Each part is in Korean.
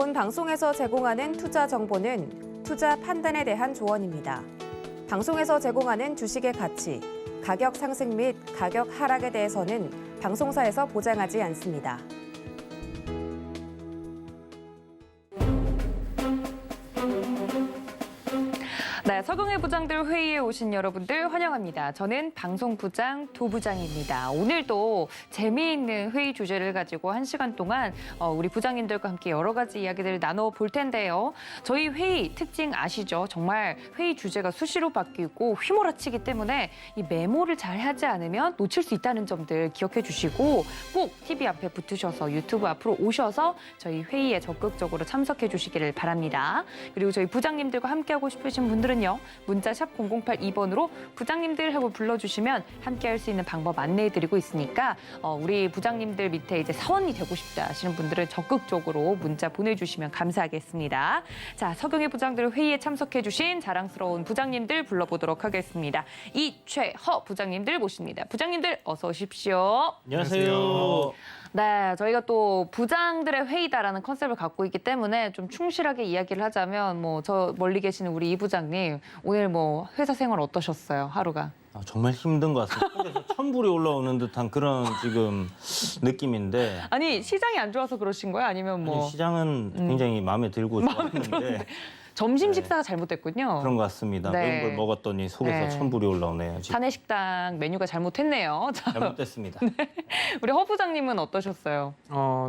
본 방송에서 제공하는 투자 정보는 투자 판단에 대한 조언입니다. 방송에서 제공하는 주식의 가치, 가격 상승 및 가격 하락에 대해서는 방송사에서 보장하지 않습니다. 네, 서경의 부장들 회의에 오신 여러분들 환영합니다. 저는 방송부장 도부장입니다. 오늘도 재미있는 회의 주제를 가지고 1시간 동안 우리 부장님들과 함께 여러 가지 이야기들을 나눠볼 텐데요. 저희 회의 특징 아시죠? 정말 회의 주제가 수시로 바뀌고 휘몰아치기 때문에 이 메모를 잘 하지 않으면 놓칠 수 있다는 점들 기억해 주시고 꼭 TV 앞에 붙으셔서 유튜브 앞으로 오셔서 저희 회의에 적극적으로 참석해 주시기를 바랍니다. 그리고 저희 부장님들과 함께하고 싶으신 분들은 문자 샵 0082번으로 부장님들 하고 불러주시면 함께할 수 있는 방법 안내해드리고 있으니까 우리 부장님들 밑에 이제 사원이 되고 싶다 하시는 분들은 적극적으로 문자 보내주시면 감사하겠습니다. 자, 서경의 부장들 회의에 참석해주신 자랑스러운 부장님들 불러보도록 하겠습니다. 이최허 부장님들 모십니다. 부장님들 어서 오십시오. 안녕하세요. 네, 저희가 또 부장들의 회의다라는 컨셉을 갖고 있기 때문에 좀 충실하게 이야기를 하자면 저 멀리 계시는 우리 이 부장님 오늘 회사 생활 어떠셨어요? 하루가? 정말 힘든 것 같습니다. 속에서 천불이 올라오는 듯한 그런 지금 느낌인데. 아니 시장이 안 좋아서 그러신 거예요? 아니면 아니, 시장은 굉장히 마음에 들고 좋았는데 점심 식사가 잘못됐군요. 그런 것 같습니다. 네. 매운 걸 먹었더니 속에서 천불이 올라오네요. 지금. 사내식당 메뉴가 잘못했네요. 자, 잘못됐습니다. 우리 허 부장님은 어떠셨어요?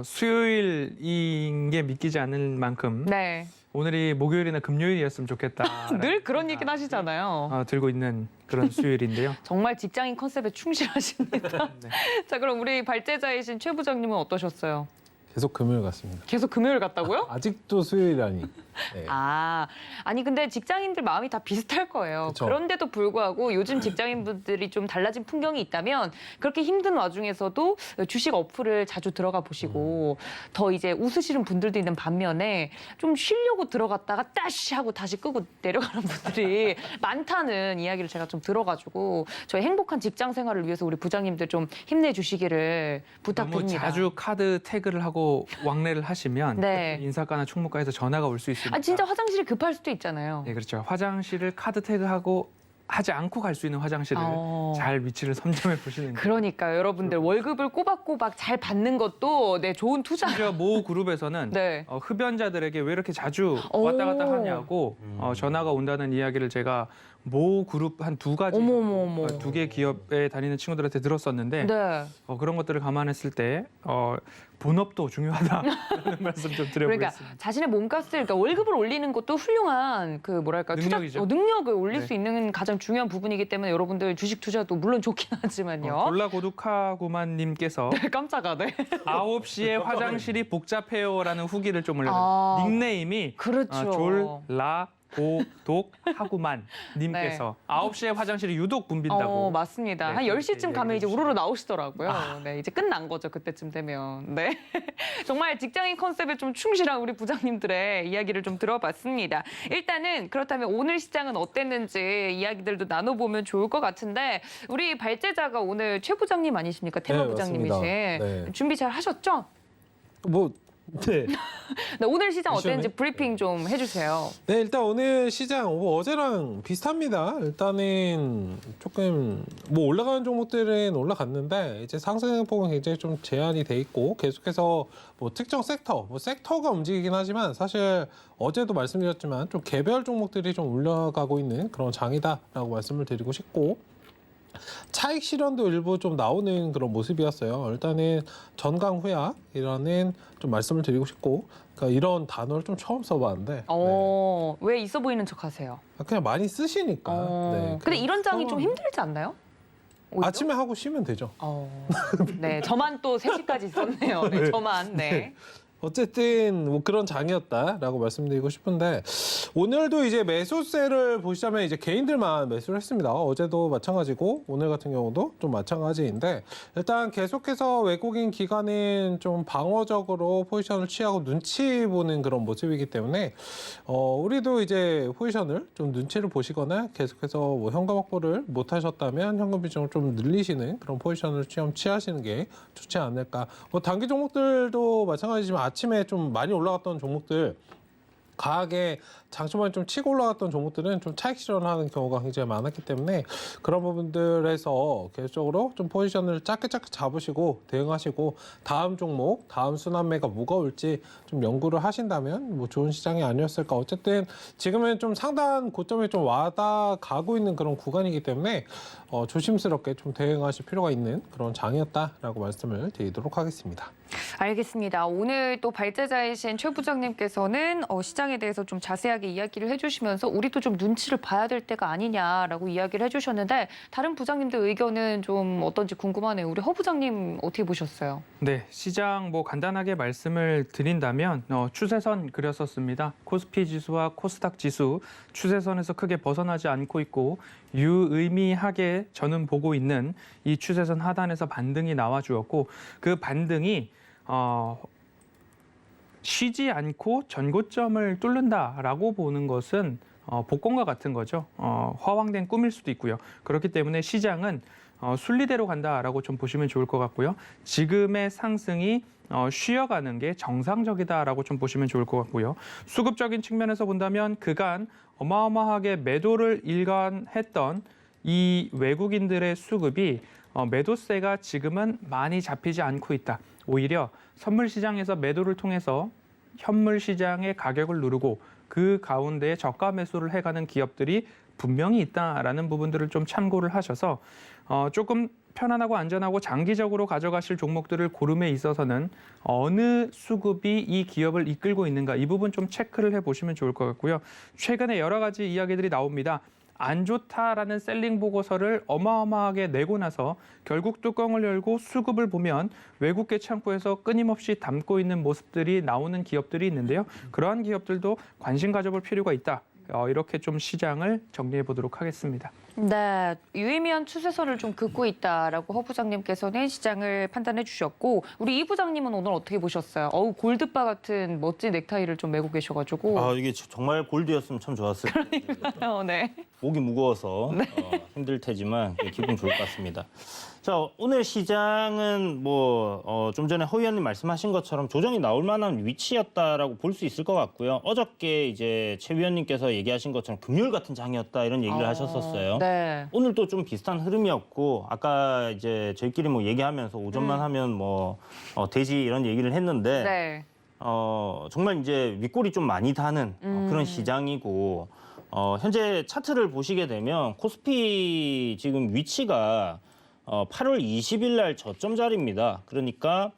수요일인 게 믿기지 않을 만큼 네. 오늘이 목요일이나 금요일이었으면 좋겠다. 늘 그런 얘기는 하시잖아요. 들고 있는 그런 수요일인데요. 정말 직장인 컨셉에 충실하십니다. 네. 자, 그럼 우리 발제자이신 최 부장님은 어떠셨어요? 계속 금요일 같습니다. 계속 금요일 같다고요? 아직도 수요일이라니. 네. 아니 근데 직장인들 마음이 다 비슷할 거예요. 그쵸. 그런데도 불구하고 요즘 직장인분들이 좀 달라진 풍경이 있다면 그렇게 힘든 와중에서도 주식 어플을 자주 들어가 보시고 더 이제 웃으시는 분들도 있는 반면에 좀 쉬려고 들어갔다가 따시 하고 다시 끄고 내려가는 분들이 많다는 이야기를 제가 좀 들어가지고 저희 행복한 직장 생활을 위해서 우리 부장님들 좀 힘내주시기를 너무 부탁드립니다. 자주 카드 태그를 하고 왕래를 하시면 네. 인사과나 충무과에서 전화가 올 수 있습니다. 진짜 화장실이 급할 수도 있잖아요. 네, 그렇죠. 화장실을 카드 태그하고 하지 않고 갈 수 있는 화장실을 잘 위치를 선점해 보시는 거예요. 그러니까요, 여러분들 월급을 꼬박꼬박 잘 받는 것도 좋은 투자. 심지어 모 그룹에서는 네. 흡연자들에게 왜 이렇게 자주 왔다 갔다 하냐고 전화가 온다는 이야기를 제가 모 그룹 한 2가지, 어머머머. 2개 기업에 다니는 친구들한테 들었었는데 네. 그런 것들을 감안했을 때 본업도 중요하다라는 말씀 좀 드려보겠습니다. 그러니까 자신의 몸값을, 그러니까 월급을 올리는 것도 훌륭한 능력이죠. 능력을 올릴 네. 수 있는 가장 중요한 부분이기 때문에 여러분들 주식 투자도 물론 좋긴 하지만요. 졸라 고독하구만님께서 네, 깜짝아, 네. 9시에 화장실이 복잡해요라는 후기를 좀 올려요. 닉네임이 그렇죠. 졸라 고독하구만 님께서 9시에 화장실이 유독 붐빈다고. 맞습니다. 네, 한 그렇게 10시쯤 가면 이제 얘기해 우르르 나오시더라고요. 네, 이제 끝난 거죠. 그때쯤 되면. 네. 정말 직장인 컨셉에 좀 충실한 우리 부장님들의 이야기를 좀 들어봤습니다. 일단은 그렇다면 오늘 시장은 어땠는지 이야기들도 나눠보면 좋을 것 같은데 우리 발제자가 오늘 최 부장님 아니십니까? 테마 네, 부장님이신. 맞습니다. 네. 준비 잘 하셨죠? 네. 네, 오늘 시장 어땠는지 시험에? 브리핑 좀 해주세요. 네, 일단 오늘 시장 어제랑 비슷합니다. 일단은 조금 올라가는 종목들은 올라갔는데 이제 상승폭은 굉장히 좀 제한이 돼 있고 계속해서 특정 섹터가 움직이긴 하지만 사실 어제도 말씀드렸지만 좀 개별 종목들이 좀 올라가고 있는 그런 장이다라고 말씀을 드리고 싶고 차익 실현도 일부 좀 나오는 그런 모습이었어요. 일단은 전강후약이라는 좀 말씀을 드리고 싶고, 그러니까 이런 단어를 좀 처음 써봤는데 왜 있어 보이는 척하세요? 그냥 많이 쓰시니까. 네, 근데 이런 장이 좀 상황- 힘들지 않나요? 오히려? 아침에 하고 쉬면 되죠. 네, 저만 또 3시까지 있었네요. 네, 저만. 네. 어쨌든 그런 장이었다라고 말씀드리고 싶은데 오늘도 이제 매수세를 보시자면 이제 개인들만 매수를 했습니다. 어제도 마찬가지고 오늘 같은 경우도 좀 마찬가지인데 일단 계속해서 외국인 기관은 좀 방어적으로 포지션을 취하고 눈치 보는 그런 모습이기 때문에 우리도 이제 포지션을 좀 눈치를 보시거나 계속해서 현금 확보를 못 하셨다면 현금 비중을 좀 늘리시는 그런 포지션을 취하시는 게 좋지 않을까. 단기 종목들도 마찬가지지만 아침에 좀 많이 올라갔던 종목들, 강하게 장초반에 좀 치고 올라갔던 종목들은 좀 차익 실현하는 경우가 굉장히 많았기 때문에 그런 부분들에서 계속적으로 좀 포지션을 짧게 잡으시고 대응하시고 다음 종목, 다음 순환매가 뭐가 올지 좀 연구를 하신다면 뭐 좋은 시장이 아니었을까. 어쨌든 지금은 좀 상단 고점에 좀 와다 가고 있는 그런 구간이기 때문에 조심스럽게 좀 대응하실 필요가 있는 그런 장이었다라고 말씀을 드리도록 하겠습니다. 알겠습니다. 오늘 또 발제자이신 최 부장님께서는 시장에 대해서 좀 자세하게 이야기를 해주시면서 우리도 좀 눈치를 봐야 될 때가 아니냐라고 이야기를 해주셨는데 다른 부장님들 의견은 좀 어떤지 궁금하네요. 우리 허 부장님 어떻게 보셨어요? 네, 시장 뭐 간단하게 말씀을 드린다면 추세선 그렸었습니다. 코스피 지수와 코스닥 지수 추세선에서 크게 벗어나지 않고 있고 유의미하게 저는 보고 있는 이 추세선 하단에서 반등이 나와주었고 그 반등이 쉬지 않고 전고점을 뚫는다라고 보는 것은 복권과 같은 거죠. 허황된 꿈일 수도 있고요. 그렇기 때문에 시장은 순리대로 간다라고 좀 보시면 좋을 것 같고요. 지금의 상승이 쉬어가는 게 정상적이다라고 좀 보시면 좋을 것 같고요. 수급적인 측면에서 본다면 그간 어마어마하게 매도를 일관했던 이 외국인들의 수급이 매도세가 지금은 많이 잡히지 않고 있다. 오히려 선물 시장에서 매도를 통해서 현물 시장의 가격을 누르고 그 가운데 저가 매수를 해가는 기업들이 분명히 있다라는 부분들을 좀 참고를 하셔서 조금 편안하고 안전하고 장기적으로 가져가실 종목들을 고름에 있어서는 어느 수급이 이 기업을 이끌고 있는가 이 부분 좀 체크를 해보시면 좋을 것 같고요. 최근에 여러 가지 이야기들이 나옵니다. 안 좋다라는 셀링 보고서를 어마어마하게 내고 나서 결국 뚜껑을 열고 수급을 보면 외국계 창구에서 끊임없이 담고 있는 모습들이 나오는 기업들이 있는데요. 그러한 기업들도 관심 가져볼 필요가 있다. 이렇게 좀 시장을 정리해 보도록 하겠습니다. 네, 유의미한 추세선을 좀 긋고 있다라고 허 부장님께서는 시장을 판단해 주셨고 우리 이 부장님은 오늘 어떻게 보셨어요? 골드바 같은 멋진 넥타이를 좀 메고 계셔가지고. 이게 정말 골드였으면 참 좋았을 텐데. 네. 목이 무거워서 힘들 테지만 기분 좋을 것 같습니다. 자, 오늘 시장은 좀 전에 허 의원님 말씀하신 것처럼 조정이 나올 만한 위치였다라고 볼 수 있을 것 같고요. 어저께 이제 최 위원님께서 얘기하신 것처럼 금요일 같은 장이었다 이런 얘기를 하셨었어요. 네. 오늘도 좀 비슷한 흐름이었고 아까 이제 저희끼리 얘기하면서 오전만 하면 돼지 이런 얘기를 했는데 네. 정말 이제 윗골이 좀 많이 다는 그런 시장이고 현재 차트를 보시게 되면 코스피 지금 위치가 8월 20일 날 저점 자리입니다. 그러니까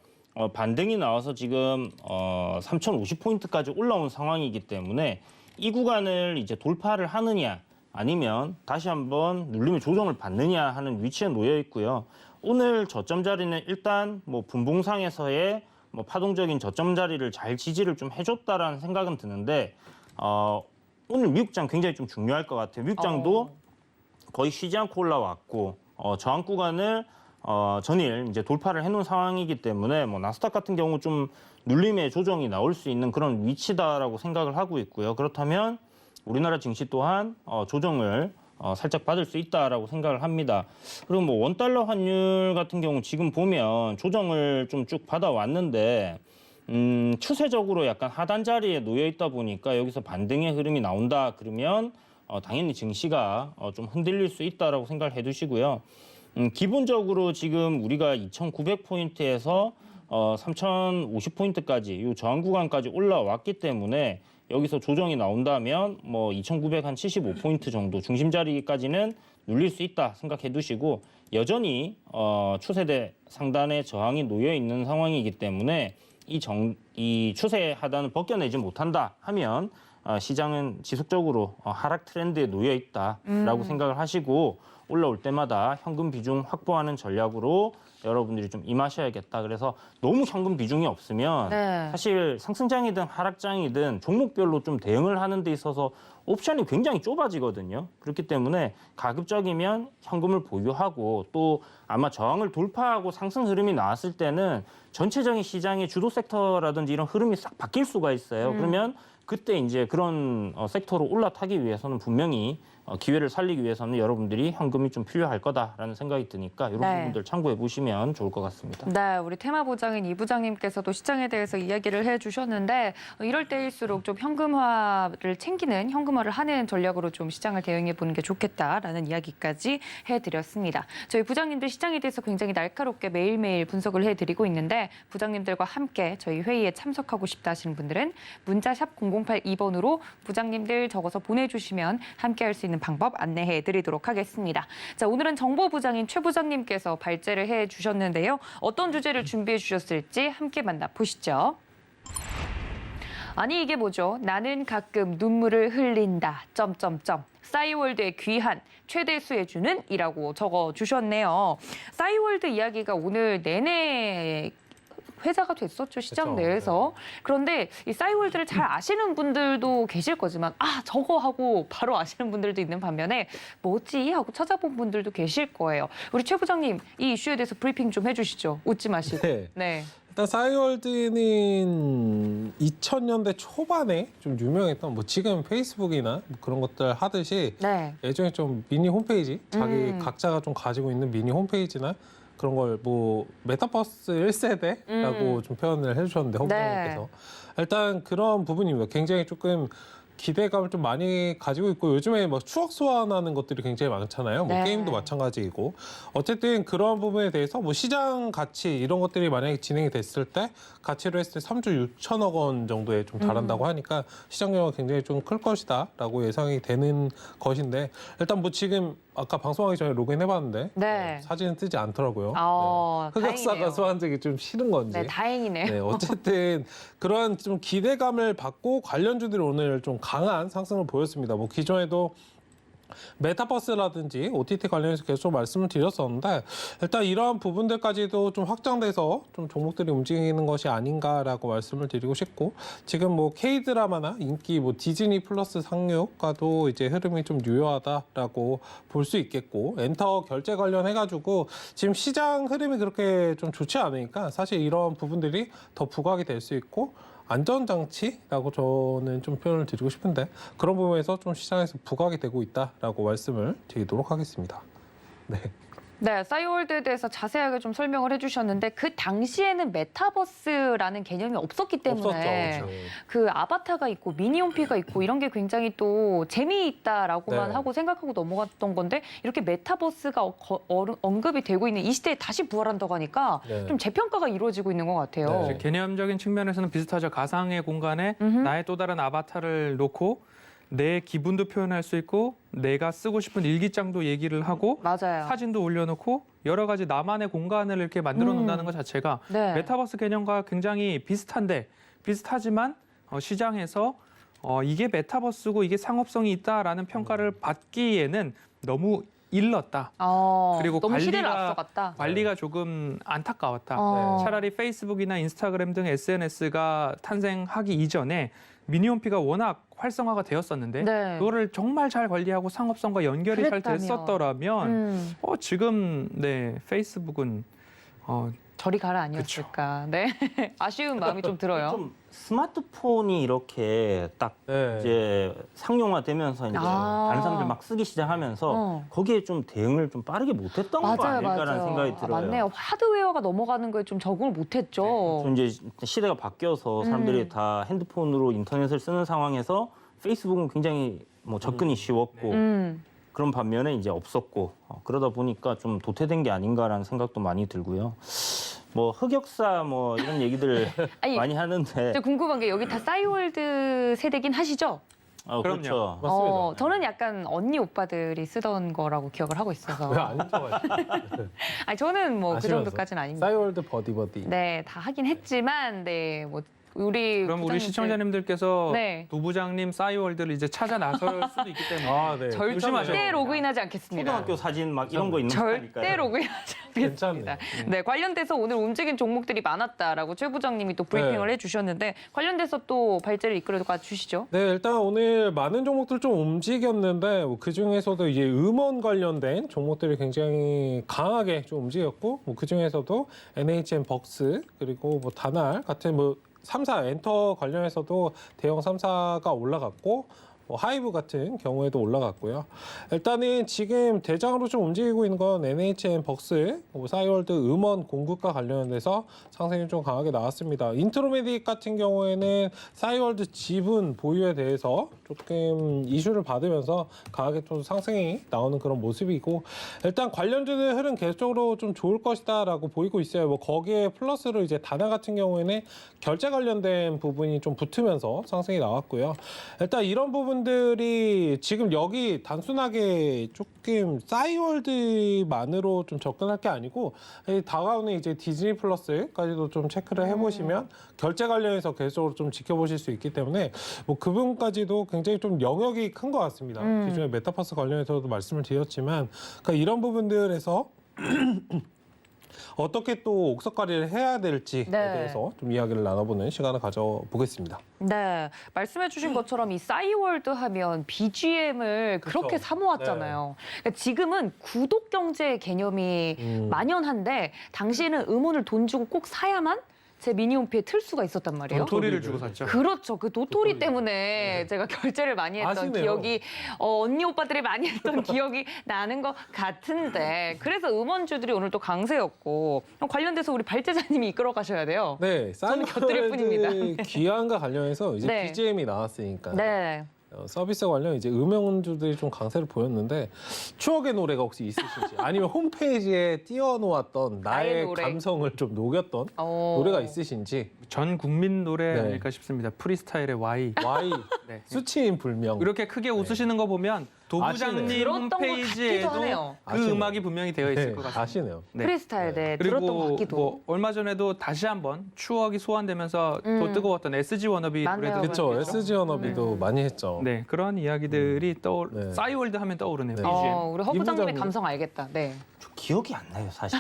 반등이 나와서 지금 3,050포인트까지 올라온 상황이기 때문에 이 구간을 이제 돌파를 하느냐 아니면 다시 한번 눌림의 조정을 받느냐 하는 위치에 놓여 있고요. 오늘 저점 자리는 일단 분봉상에서의 파동적인 저점 자리를 잘 지지를 좀 해줬다라는 생각은 드는데 오늘 미국장 굉장히 좀 중요할 것 같아요. 미국장도 거의 쉬지 않고 올라왔고 저항 구간을 전일 이제 돌파를 해놓은 상황이기 때문에 나스닥 같은 경우 좀 눌림의 조정이 나올 수 있는 그런 위치다라고 생각을 하고 있고요. 그렇다면 우리나라 증시 또한 조정을 살짝 받을 수 있다라고 생각을 합니다. 그리고 원달러 환율 같은 경우 지금 보면 조정을 좀 쭉 받아왔는데 추세적으로 약간 하단 자리에 놓여 있다 보니까 여기서 반등의 흐름이 나온다 그러면 당연히 증시가 좀 흔들릴 수 있다라고 생각을 해두시고요. 기본적으로 지금 우리가 2,900포인트에서 3,050포인트까지 이 저항 구간까지 올라왔기 때문에 여기서 조정이 나온다면 2,975포인트 정도 중심 자리까지는 눌릴 수 있다 생각해 두시고 여전히 추세대 상단에 저항이 놓여 있는 상황이기 때문에 이 추세 하단을 벗겨내지 못한다 하면 시장은 지속적으로 하락 트렌드에 놓여 있다라고 생각을 하시고 올라올 때마다 현금 비중 확보하는 전략으로 여러분들이 좀 임하셔야겠다. 그래서 너무 현금 비중이 없으면 네. 사실 상승장이든 하락장이든 종목별로 좀 대응을 하는 데 있어서 옵션이 굉장히 좁아지거든요. 그렇기 때문에 가급적이면 현금을 보유하고 또 아마 저항을 돌파하고 상승 흐름이 나왔을 때는 전체적인 시장의 주도 섹터라든지 이런 흐름이 싹 바뀔 수가 있어요. 그러면 그때 이제 그런 섹터로 올라타기 위해서는 분명히 기회를 살리기 위해서는 여러분들이 현금이 좀 필요할 거다라는 생각이 드니까 이런 네. 부분들 참고해 보시면 좋을 것 같습니다. 네, 우리 테마부장인 이 부장님께서도 시장에 대해서 이야기를 해주셨는데 이럴 때일수록 좀 현금화를 챙기는, 현금화를 하는 전략으로 좀 시장을 대응해 보는 게 좋겠다라는 이야기까지 해드렸습니다. 저희 부장님들 시장에 대해서 굉장히 날카롭게 매일매일 분석을 해드리고 있는데 부장님들과 함께 저희 회의에 참석하고 싶다 하시는 분들은 문자샵 0082번으로 부장님들 적어서 보내주시면 함께 할 수 있는 방법 안내해 드리도록 하겠습니다. 자, 오늘은 정보부장인 최 부장님께서 발제를 해 주셨는데요. 어떤 주제를 준비해 주셨을지 함께 만나보시죠. 아니 이게 뭐죠? 나는 가끔 눈물을 흘린다. 싸이월드의 귀한 최대 수혜주는? 이라고 적어주셨네요. 싸이월드 이야기가 오늘 내내 회자가 됐었죠, 시장 그렇죠. 내에서. 그런데 이 싸이월드를 잘 아시는 분들도 계실 거지만 저거 하고 바로 아시는 분들도 있는 반면에 뭐지? 하고 찾아본 분들도 계실 거예요. 우리 최 부장님, 이 이슈에 대해서 브리핑 좀 해주시죠. 웃지 마시고. 네. 네. 일단 싸이월드는 2000년대 초반에 좀 유명했던 뭐 지금 페이스북이나 뭐 그런 것들 하듯이 네. 예전에 좀 미니 홈페이지 자기 각자가 좀 가지고 있는 미니 홈페이지나 그런 걸 뭐 메타버스 1세대라고 좀 표현을 해주셨는데 허부장님께서 일단 그런 부분입니다. 굉장히 조금 기대감을 좀 많이 가지고 있고 요즘에 뭐 추억 소환하는 것들이 굉장히 많잖아요. 뭐 네. 게임도 마찬가지이고 어쨌든 그런 부분에 대해서 뭐 시장 가치 이런 것들이 만약에 진행이 됐을 때 가치로 했을 때 3조 6천억 원 정도에 좀 달한다고 하니까 시장 규모가 굉장히 좀 클 것이다라고 예상이 되는 것인데 일단 뭐 지금 아까 방송하기 전에 로그인 해봤는데 네. 사진은 뜨지 않더라고요. 다행이네요. 흑역사가 소환되기 좀 싫은 건지. 네, 다행이네요. 네, 어쨌든 그러한 좀 기대감을 받고 관련주들이 오늘 좀 강한 상승을 보였습니다. 뭐 기존에도 메타버스라든지 OTT 관련해서 계속 말씀을 드렸었는데 일단 이러한 부분들까지도 좀 확장돼서 좀 종목들이 움직이는 것이 아닌가라고 말씀을 드리고 싶고 지금 뭐 K-드라마나 인기 뭐 디즈니 플러스 상륙과도 이제 흐름이 좀 유효하다라고 볼 수 있겠고 엔터 결제 관련해가지고 지금 시장 흐름이 그렇게 좀 좋지 않으니까 사실 이런 부분들이 더 부각이 될 수 있고 안전장치라고 저는 좀 표현을 드리고 싶은데 그런 부분에서 좀 시장에서 부각이 되고 있다라고 말씀을 드리도록 하겠습니다. 네. 네, 싸이월드에 대해서 자세하게 좀 설명을 해주셨는데 그 당시에는 메타버스라는 개념이 없었기 때문에 없었죠. 그 아바타가 있고 미니홈피가 있고 이런 게 굉장히 또 재미있다라고만 네. 하고 생각하고 넘어갔던 건데 이렇게 메타버스가 언급이 되고 있는 이 시대에 다시 부활한다고 하니까 네. 좀 재평가가 이루어지고 있는 것 같아요. 네. 개념적인 측면에서는 비슷하죠. 가상의 공간에 나의 또 다른 아바타를 놓고 내 기분도 표현할 수 있고 내가 쓰고 싶은 일기장도 얘기를 하고 맞아요. 사진도 올려놓고 여러 가지 나만의 공간을 이렇게 만들어 놓는다는 것 자체가 네. 메타버스 개념과 굉장히 비슷하지만 시장에서 이게 메타버스고 이게 상업성이 있다라는 평가를 받기에는 너무 일렀다. 그리고 너무 시대를 관리가- 앞서갔다. 관리가 조금 안타까웠다. 어. 차라리 페이스북이나 인스타그램 등 SNS가 탄생하기 이전에 미니홈피가 워낙 활성화가 되었었는데 네. 그거를 정말 잘 관리하고 상업성과 연결이 잘 그랬다면. 됐었더라면 지금 페이스북은 저리 가라 아니었을까. 네. 아쉬운 마음이 좀 들어요. 좀 스마트폰이 이렇게 딱 네. 이제 상용화되면서 이제 아. 다른 사람들 막 쓰기 시작하면서 어. 거기에 좀 대응을 좀 빠르게 못했던 거 아닐까라는 생각이 들어요. 맞네요. 하드웨어가 넘어가는 거에 좀 적응을 못했죠. 좀 이제 시대가 바뀌어서 사람들이 다 핸드폰으로 인터넷을 쓰는 상황에서 페이스북은 굉장히 뭐 접근이 쉬웠고 그런 반면에 이제 없었고 그러다 보니까 좀 도태된 게 아닌가라는 생각도 많이 들고요. 뭐 흑역사 뭐 이런 얘기들 아니, 많이 하는데 저 궁금한 게 여기 다 싸이월드 세대긴 하시죠? 그렇죠. 맞습니다. 저는 약간 언니 오빠들이 쓰던 거라고 기억을 하고 있어서. 왜 안 좋아하시죠? 아니 저는 뭐 그 아시면서? 정도까지는 아닙니다. 싸이월드 버디버디. 네, 다 하긴 했지만 네, 뭐 우리 그럼 우리 부장님들- 시청자님들께서 네. 도부장님 싸이월드를 이제 찾아 나설 수도 있기 때문에 아, 네. 절대 조심하셔야 로그인하지 않겠습니다. 초등학교 사진 막 이런 거 있는 절대 거니까요. 로그인하지 않겠습니다. 괜찮네요. 네, 관련돼서 오늘 움직인 종목들이 많았다라고 최 부장님이 또 브리핑을 네. 해주셨는데 관련돼서 또 발제를 이끌어가 주시죠. 네, 일단 오늘 많은 종목들 좀 움직였는데 그 중에서도 이제 음원 관련된 종목들이 굉장히 강하게 좀 움직였고 그 중에서도 NHN 벅스 그리고 뭐 다날 같은 뭐 3사 엔터 관련해서도 대형 3사가 올라갔고 하이브 같은 경우에도 올라갔고요. 일단은 지금 대장으로 좀 움직이고 있는 건 NHN 벅스, 싸이월드 음원 공급과 관련돼서 상승이 좀 강하게 나왔습니다. 인트로메딕 같은 경우에는 싸이월드 지분 보유에 대해서 조금 이슈를 받으면서 강하게 좀 상승이 나오는 그런 모습이고, 일단 관련주들 흐름 계속적으로 좀 좋을 것이다라고 보이고 있어요. 뭐 거기에 플러스로 이제 다나 같은 경우에는 결제 관련된 부분이 좀 붙으면서 상승이 나왔고요. 일단 이런 부분들이 지금 여기 단순하게 조금 싸이월드만으로 좀 접근할 게 아니고 다가오는 이제 디즈니 플러스까지도 좀 체크를 해보시면 결제 관련해서 계속적으로 좀 지켜보실 수 있기 때문에 뭐 그 부분까지도 굉장히 좀 영역이 큰 것 같습니다. 기존에 메타버스 관련해서도 말씀을 드렸지만, 그러니까 이런 부분들에서 어떻게 또 옥석가리를 해야 될지에 네. 대해서 좀 이야기를 나눠보는 시간을 가져보겠습니다. 네, 말씀해주신 것처럼 이 싸이월드 하면 BGM을 그렇게 그쵸. 사모았잖아요. 그러니까 지금은 구독 경제 개념이 만연한데 당시에는 음원을 돈 주고 꼭 사야만 제 미니홈피에 틀 수가 있었단 말이에요. 도토리를 주고 샀죠. 그렇죠. 그 도토리 때문에 제가 결제를 많이 했던 아시네요. 기억이 언니 오빠들이 많이 했던 기억이 나는 것 같은데, 그래서 음원주들이 오늘 또 강세였고, 관련돼서 우리 발제자님이 이끌어 가셔야 돼요. 네, 저는 곁들일 뿐입니다. 싸이월드 귀환과 관련해서 이제 네. BGM이 나왔으니까 네. 서비스 관련 이제 음원주들이 좀 강세를 보였는데, 추억의 노래가 혹시 있으신지, 아니면 홈페이지에 띄워놓았던 나의 나의 노래. 감성을 좀 녹였던 노래가 있으신지. 전 국민 노래 네. 아닐까 싶습니다. 프리스타일의 Y. Y 네. 수치인 불명. 이렇게 크게 웃으시는 거 보면 도부장님 들었던 것 홈페이지에도 같기도 하네요. 그 아시네요. 음악이 분명히 되어 있을 것 같습니다. 아시네요. 네. 프리스타일, 네. 들었던 것 그리고 같기도. 뭐 얼마 전에도 다시 한번 추억이 소환되면서 또 뜨거웠던 SG 워너비 맞네요. 노래들. 그렇죠. 맞죠. SG 워너비도 많이 했죠. 네, 그런 이야기들이 네. 싸이월드 하면 떠오르네요. 네. BGM. 우리 허 부장님의 부장님. 감성 알겠다. 네. 저 기억이 안 나요, 사실.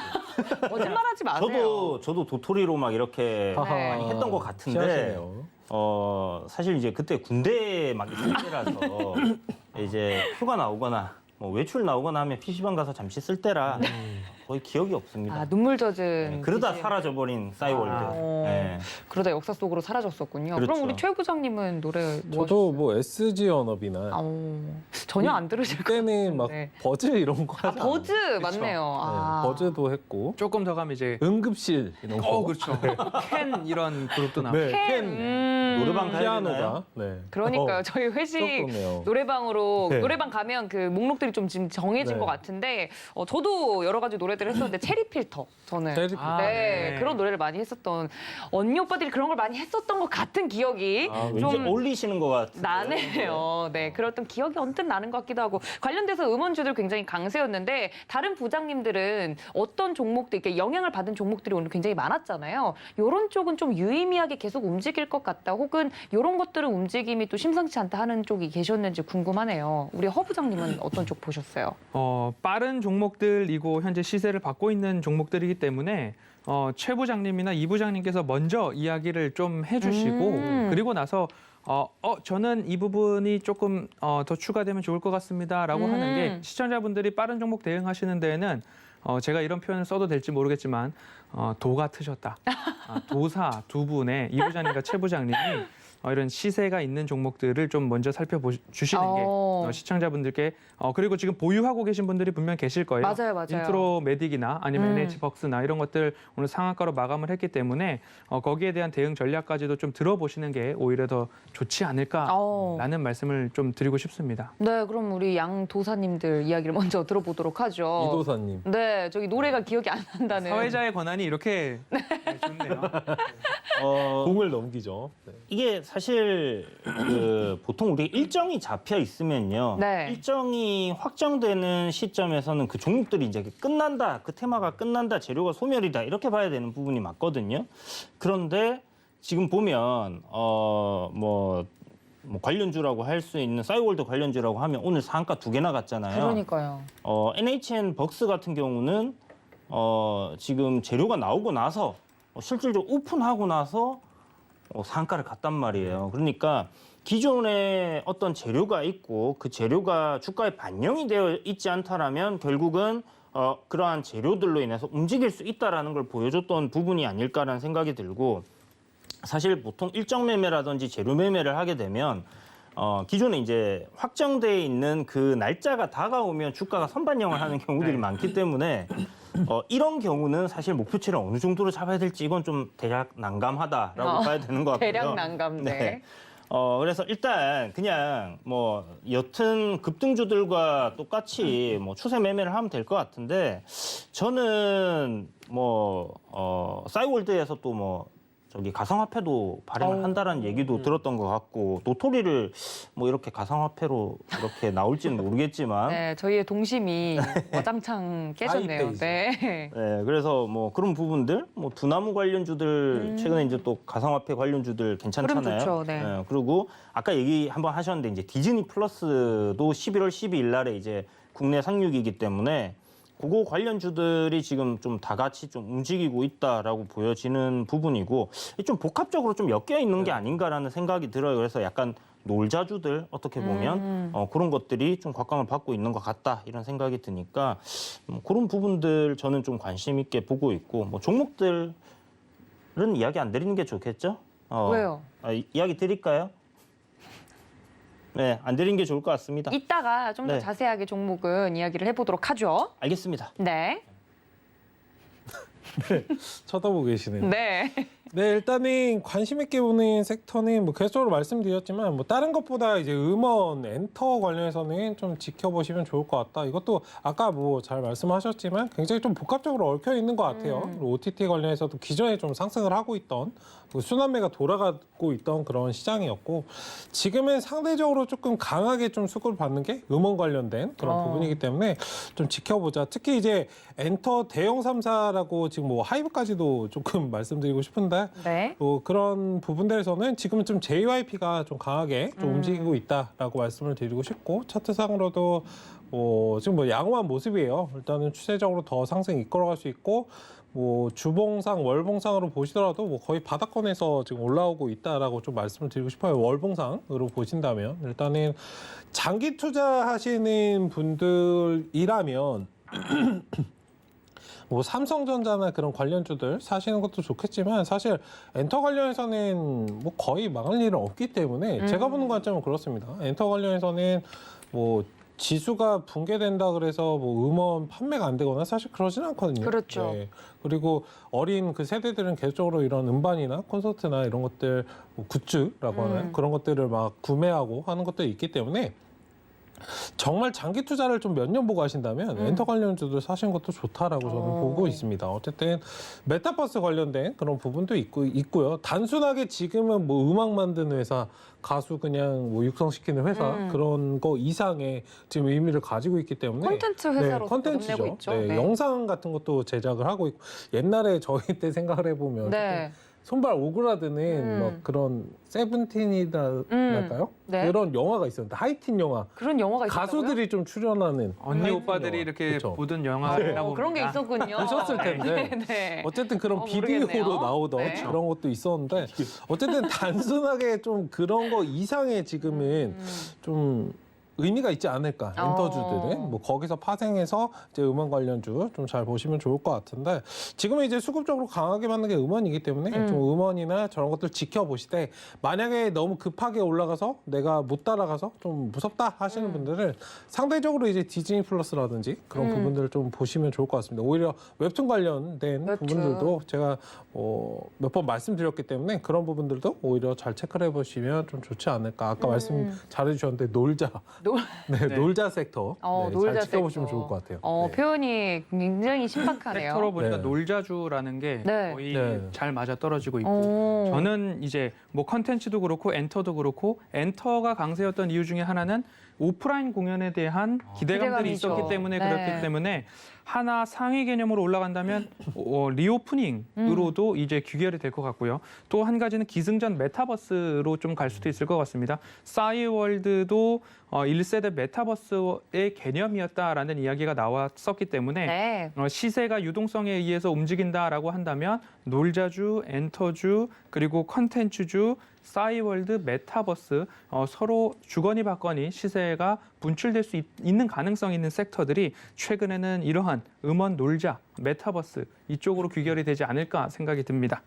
거짓말하지 마세요. 저도 도토리로 막 이렇게 하하. 네. 많이 했던 것 같은데, 희한하시네요. 사실 이제 그때 군대에 막 있을 때라서 이제 휴가 나오거나 뭐 외출 나오거나 하면 PC방 가서 잠시 쓸 때라 거의 기억이 없습니다. 아, 눈물 젖은. 네, 그러다 BGM. 사라져버린 싸이월드. 네. 그러다 역사 속으로 사라졌었군요. 그렇죠. 그럼 우리 최 부장님은 노래 뭐 저도 뭐 SG 워너비나 전혀 안 들으실 것 그때는 막 네. 버즈 이런 거 아, 하지 버즈 않았나요? 맞네요. 아. 네, 버즈도 했고 조금 더 가면 이제 응급실 이런 거. 그렇죠. 캔 이런 그룹도 나오고. 네, 캔 노래방 가야 되나요? 피아노가. 네. 그러니까요. 저희 회식 그렇네요. 노래방으로 네. 노래방 가면 그 목록들이 좀 지금 정해진 네. 것 같은데 저도 여러 가지 노래들을 했었는데 체리 필터 저는 체리 아, 네, 네. 그런 노래를 많이 했었던 언니 오빠들이 그런 걸 많이 했었던 것 같은 기억이 왠지 좀 어울리시는 것 같은데. 나네요. 네, 그랬던 기억이 언뜻 나는 것 같기도 하고 관련돼서 음원주들 굉장히 강세였는데 다른 부장님들은 어떤 종목들 이렇게 영향을 받은 종목들이 오늘 굉장히 많았잖아요. 이런 쪽은 좀 유의미하게 계속 움직일 것 같다. 혹은 이런 것들은 움직임이 또 심상치 않다 하는 쪽이 계셨는지 궁금하네요. 우리 허 부장님은 어떤 쪽 보셨어요? 빠른 종목들이고 현재 시세를 받고 있는 종목들이기 때문에 최 부장님이나 이 부장님께서 먼저 이야기를 좀 해주시고 그리고 나서 저는 이 부분이 조금 더 추가되면 좋을 것 같습니다라고 하는 게 시청자분들이 빠른 종목 대응하시는 데에는 제가 이런 표현을 써도 될지 모르겠지만 도가 트셨다. 도사 두 분의 이 부장님과 최 부장님이 이런 시세가 있는 종목들을 좀 먼저 살펴주시는 게 시청자분들께 그리고 지금 보유하고 계신 분들이 분명 계실 거예요. 맞아요, 맞아요. 인트로 메딕이나 아니면 NH 벅스나 이런 것들 오늘 상한가로 마감을 했기 때문에 거기에 대한 대응 전략까지도 좀 들어보시는 게 오히려 더 좋지 않을까라는 말씀을 좀 드리고 싶습니다. 네, 그럼 우리 양 도사님들 이야기를 먼저 들어보도록 하죠. 이도사님. 네, 저기 노래가 기억이 안 난다는. 사회자의 권한이 이렇게 좋네요. 공을 넘기죠. 네. 이게 사실 보통 우리 일정이 잡혀 있으면요. 네. 일정이 확정되는 시점에서는 그 종목들이 이제 끝난다, 그 테마가 끝난다, 재료가 소멸이다 이렇게 봐야 되는 부분이 맞거든요. 그런데 지금 보면 뭐 관련주라고 할 수 있는 싸이월드 관련주라고 하면 오늘 상한가 2개 나갔잖아요. 그러니까요. NHN 벅스 같은 경우는 지금 재료가 나오고 나서 실질적으로 오픈하고 나서 상한가를 갔단 말이에요. 그러니까 기존에 어떤 재료가 있고 그 재료가 주가에 반영이 되어 있지 않다라면 결국은 그러한 재료들로 인해서 움직일 수 있다라는 걸 보여줬던 부분이 아닐까라는 생각이 들고 사실 보통 일정 매매라든지 재료 매매를 하게 되면 기존에 이제 확정돼 있는 그 날짜가 다가오면 주가가 선반영을 하는 경우들이 많기 때문에 이런 경우는 사실 목표치를 어느 정도로 잡아야 될지 이건 좀 대략 난감하다라고 봐야 되는 것 같고요. 대략 난감. 네. 그래서 일단 그냥 뭐 여튼 급등주들과 똑같이 뭐 추세 매매를 하면 될 것 같은데 저는 싸이월드에서 또 뭐 저기 가상화폐도 발행을 한다라는 얘기도 들었던 것 같고 노토리를 뭐 이렇게 가상화폐로 이렇게 나올지는 모르겠지만 네, 저희의 동심이 와장창 깨졌네요. 하이페이지. 네. 네, 그래서 뭐 그런 부분들, 뭐 두나무 관련주들 최근에 이제 또 가상화폐 관련주들 괜찮잖아요. 흐름 좋죠, 네. 그리고 아까 얘기 한번 하셨는데 이제 디즈니 플러스도 11월 12일 날에 이제 국내 상륙이기 때문에 그거 관련주들이 지금 좀 다 같이 좀 움직이고 있다라고 보여지는 부분이고 좀 복합적으로 좀 엮여 있는 게 아닌가라는 생각이 들어요. 그래서 약간 놀자주들 어떻게 보면 그런 것들이 좀 곽광을 받고 있는 것 같다 이런 생각이 드니까 그런 부분들 저는 좀 관심 있게 보고 있고 뭐 종목들은 이야기 안 드리는 게 좋겠죠? 왜요? 이야기 드릴까요? 네, 안 드리는 게 좋을 것 같습니다. 이따가 좀 더 네. 자세하게 종목은 이야기를 해보도록 하죠. 알겠습니다. 네. 쳐다보고 계시네요. 네. 네, 일단은 관심 있게 보는 섹터는 뭐 계속적으로 말씀드렸지만 뭐 다른 것보다 이제 음원, 엔터 관련해서는 좀 지켜보시면 좋을 것 같다. 이것도 아까 뭐 잘 말씀하셨지만 굉장히 좀 복합적으로 얽혀 있는 것 같아요. 그리고 OTT 관련해서도 기존에 좀 상승을 하고 있던 그 순환매가 돌아가고 있던 그런 시장이었고 지금은 상대적으로 조금 강하게 좀 수급을 받는 게 음원 관련된 그런 부분이기 때문에 좀 지켜보자. 특히 이제 엔터 대형 3사라고 지금 뭐 하이브까지도 조금 말씀드리고 싶은데 네. 뭐 그런 부분들에서는 지금은 좀 JYP가 좀 강하게 좀 움직이고 있다라고 말씀을 드리고 싶고 차트상으로도 지금 뭐 양호한 모습이에요. 일단은 추세적으로 더 상승 이끌어갈 수 있고 뭐 주봉상, 월봉상으로 보시더라도 뭐 거의 바닥권에서 지금 올라오고 있다라고 좀 말씀을 드리고 싶어요. 월봉상으로 보신다면 일단은 장기 투자하시는 분들이라면 뭐 삼성전자나 그런 관련주들 사시는 것도 좋겠지만 사실 엔터 관련해서는 뭐 거의 망할 일은 없기 때문에 제가 보는 관점은 그렇습니다. 엔터 관련해서는 뭐 지수가 붕괴된다 그래서 뭐 음원 판매가 안 되거나 사실 그러진 않거든요. 그렇죠. 네. 그리고 어린 그 세대들은 계속적으로 이런 음반이나 콘서트나 이런 것들 뭐 굿즈라고 하나요? 그런 것들을 막 구매하고 하는 것들이 있기 때문에 정말 장기 투자를 좀 몇 년 보고 하신다면 엔터 관련주들 사시는 것도 좋다라고 저는 보고 있습니다. 어쨌든 메타버스 관련된 그런 부분도 있고요. 단순하게 지금은 뭐 음악 만드는 회사, 가수 그냥 뭐 육성시키는 회사 그런 거 이상의 지금 의미를 가지고 있기 때문에 콘텐츠 회사로 콘텐츠죠. 거듭내고 있죠. 네, 네. 영상 같은 것도 제작을 하고 있고 옛날에 저희 때 생각을 해보면 네. 손발 오그라드는 막 그런 세븐틴이랄까요? 네. 그런 영화가 있었는데 하이틴 영화. 그런 영화가 있었다고요? 가수들이 좀 출연하는 언니 하이틴 오빠들이 영화. 이렇게 그쵸? 보던 영화라고 그런 게 봅니다. 있었군요. 있었을 텐데. 네, 네. 어쨌든 그런 모르겠네요. 비디오로 나오던 네. 그런 것도 있었는데 어쨌든 단순하게 좀 그런 거 이상의 지금은 좀 의미가 있지 않을까 엔터주들은 뭐 거기서 파생해서 이제 음원 관련주 좀 잘 보시면 좋을 것 같은데 지금은 이제 수급적으로 강하게 받는 게 음원이기 때문에 좀 음원이나 저런 것들 지켜보시되 만약에 너무 급하게 올라가서 내가 못 따라가서 좀 무섭다 하시는 분들은 상대적으로 이제 디즈니 플러스라든지 그런 부분들을 좀 보시면 좋을 것 같습니다. 오히려 웹툰 관련된 웹툰. 부분들도 제가 몇 번 말씀드렸기 때문에 그런 부분들도 오히려 잘 체크를 해보시면 좀 좋지 않을까. 아까 말씀 잘해주셨는데 놀자. 네, 놀자 섹터. 네, 놀자 잘 지켜보시면 섹터. 좋을 것 같아요. 네. 표현이 굉장히 신박하네요. 섹터로 보니까 네. 놀자주라는 게 네. 거의 네. 잘 맞아 떨어지고 있고 저는 이제 뭐 컨텐츠도 그렇고 엔터도 그렇고 엔터가 강세였던 이유 중에 하나는 오프라인 공연에 대한 기대감들이 기대감이죠. 있었기 때문에 네. 그렇기 때문에 하나 상위 개념으로 올라간다면 리오프닝으로도 이제 귀결이 될 것 같고요. 또 한 가지는 기승전 메타버스로 좀 갈 수도 있을 것 같습니다. 싸이월드도 1세대 메타버스의 개념이었다라는 이야기가 나왔었기 때문에 네. 시세가 유동성에 의해서 움직인다라고 한다면 놀자주, 엔터주, 그리고 컨텐츠주, 싸이월드, 메타버스 서로 주거니 받거니 시세가 분출될 수 있는 가능성이 있는 섹터들이 최근에는 이러한 음원, 놀자, 메타버스 이쪽으로 귀결이 되지 않을까 생각이 듭니다.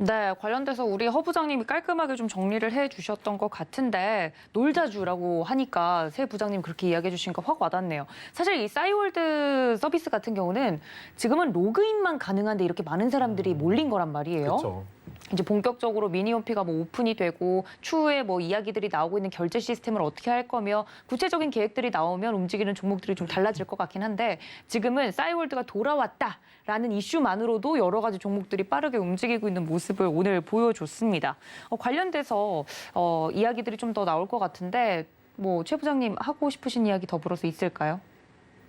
네, 관련돼서 우리 허 부장님이 깔끔하게 좀 정리를 해주셨던 것 같은데 놀자주라고 하니까 새 부장님 그렇게 이야기해 주시니까 확 와닿네요. 사실 이 싸이월드 서비스 같은 경우는 지금은 로그인만 가능한데 이렇게 많은 사람들이 몰린 거란 말이에요. 그렇죠. 이제 본격적으로 미니홈피가 뭐 오픈이 되고 추후에 뭐 이야기들이 나오고 있는 결제 시스템을 어떻게 할 거며 구체적인 계획들이 나오면 움직이는 종목들이 좀 달라질 것 같긴 한데 지금은 싸이월드가 돌아왔다라는 이슈만으로도 여러 가지 종목들이 빠르게 움직이고 있는 모습을 오늘 보여줬습니다. 관련돼서 이야기들이 좀 더 나올 것 같은데 뭐 최 부장님 하고 싶으신 이야기 더불어서 있을까요?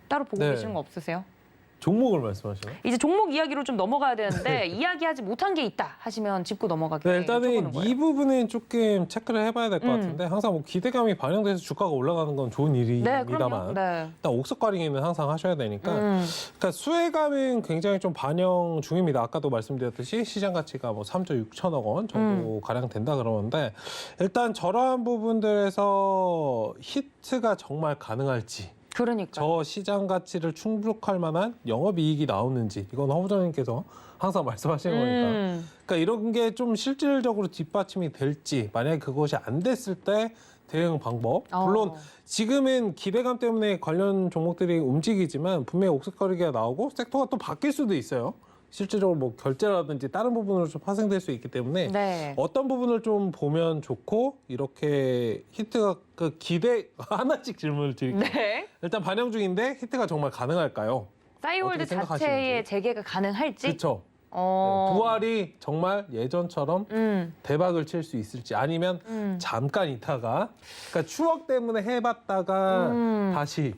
따로 보고 네. 계시는 거 없으세요? 종목을 말씀하시나요? 이제 종목 이야기로 좀 넘어가야 되는데 이야기하지 못한 게 있다 하시면 짚고 넘어가게 네, 일단은 여쭤보는 거예요. 이 부분은 조금 체크를 해봐야 될 것 같은데 항상 뭐 기대감이 반영돼서 주가가 올라가는 건 좋은 네, 일입니다만 그럼요. 네. 일단 옥석 가링에는 항상 하셔야 되니까 그러니까 수혜감은 굉장히 좀 반영 중입니다. 아까도 말씀드렸듯이 시장 가치가 뭐 3조 6천억 원 정도 가량 된다 그러는데 일단 저러한 부분들에서 히트가 정말 가능할지 그러니까. 저 시장 가치를 충족할 만한 영업이익이 나오는지 이건 허 부장님께서 항상 말씀하시는 거니까 그러니까 이런 게 좀 실질적으로 뒷받침이 될지 만약에 그것이 안 됐을 때 대응 방법 물론 지금은 기대감 때문에 관련 종목들이 움직이지만 분명히 옥석거리기가 나오고 섹터가 또 바뀔 수도 있어요. 실질적으로 뭐 결제라든지 다른 부분으로 좀 파생될 수 있기 때문에 네. 어떤 부분을 좀 보면 좋고 이렇게 히트가 그 기대 하나씩 질문을 드릴게요. 네. 일단 반영 중인데 히트가 정말 가능할까요? 싸이월드 어떻게 생각하시는지. 자체의 재개가 가능할지? 그렇죠. 어. 부활이 정말 예전처럼 대박을 칠 수 있을지 아니면 잠깐 있다가 그러니까 추억 때문에 해봤다가 다시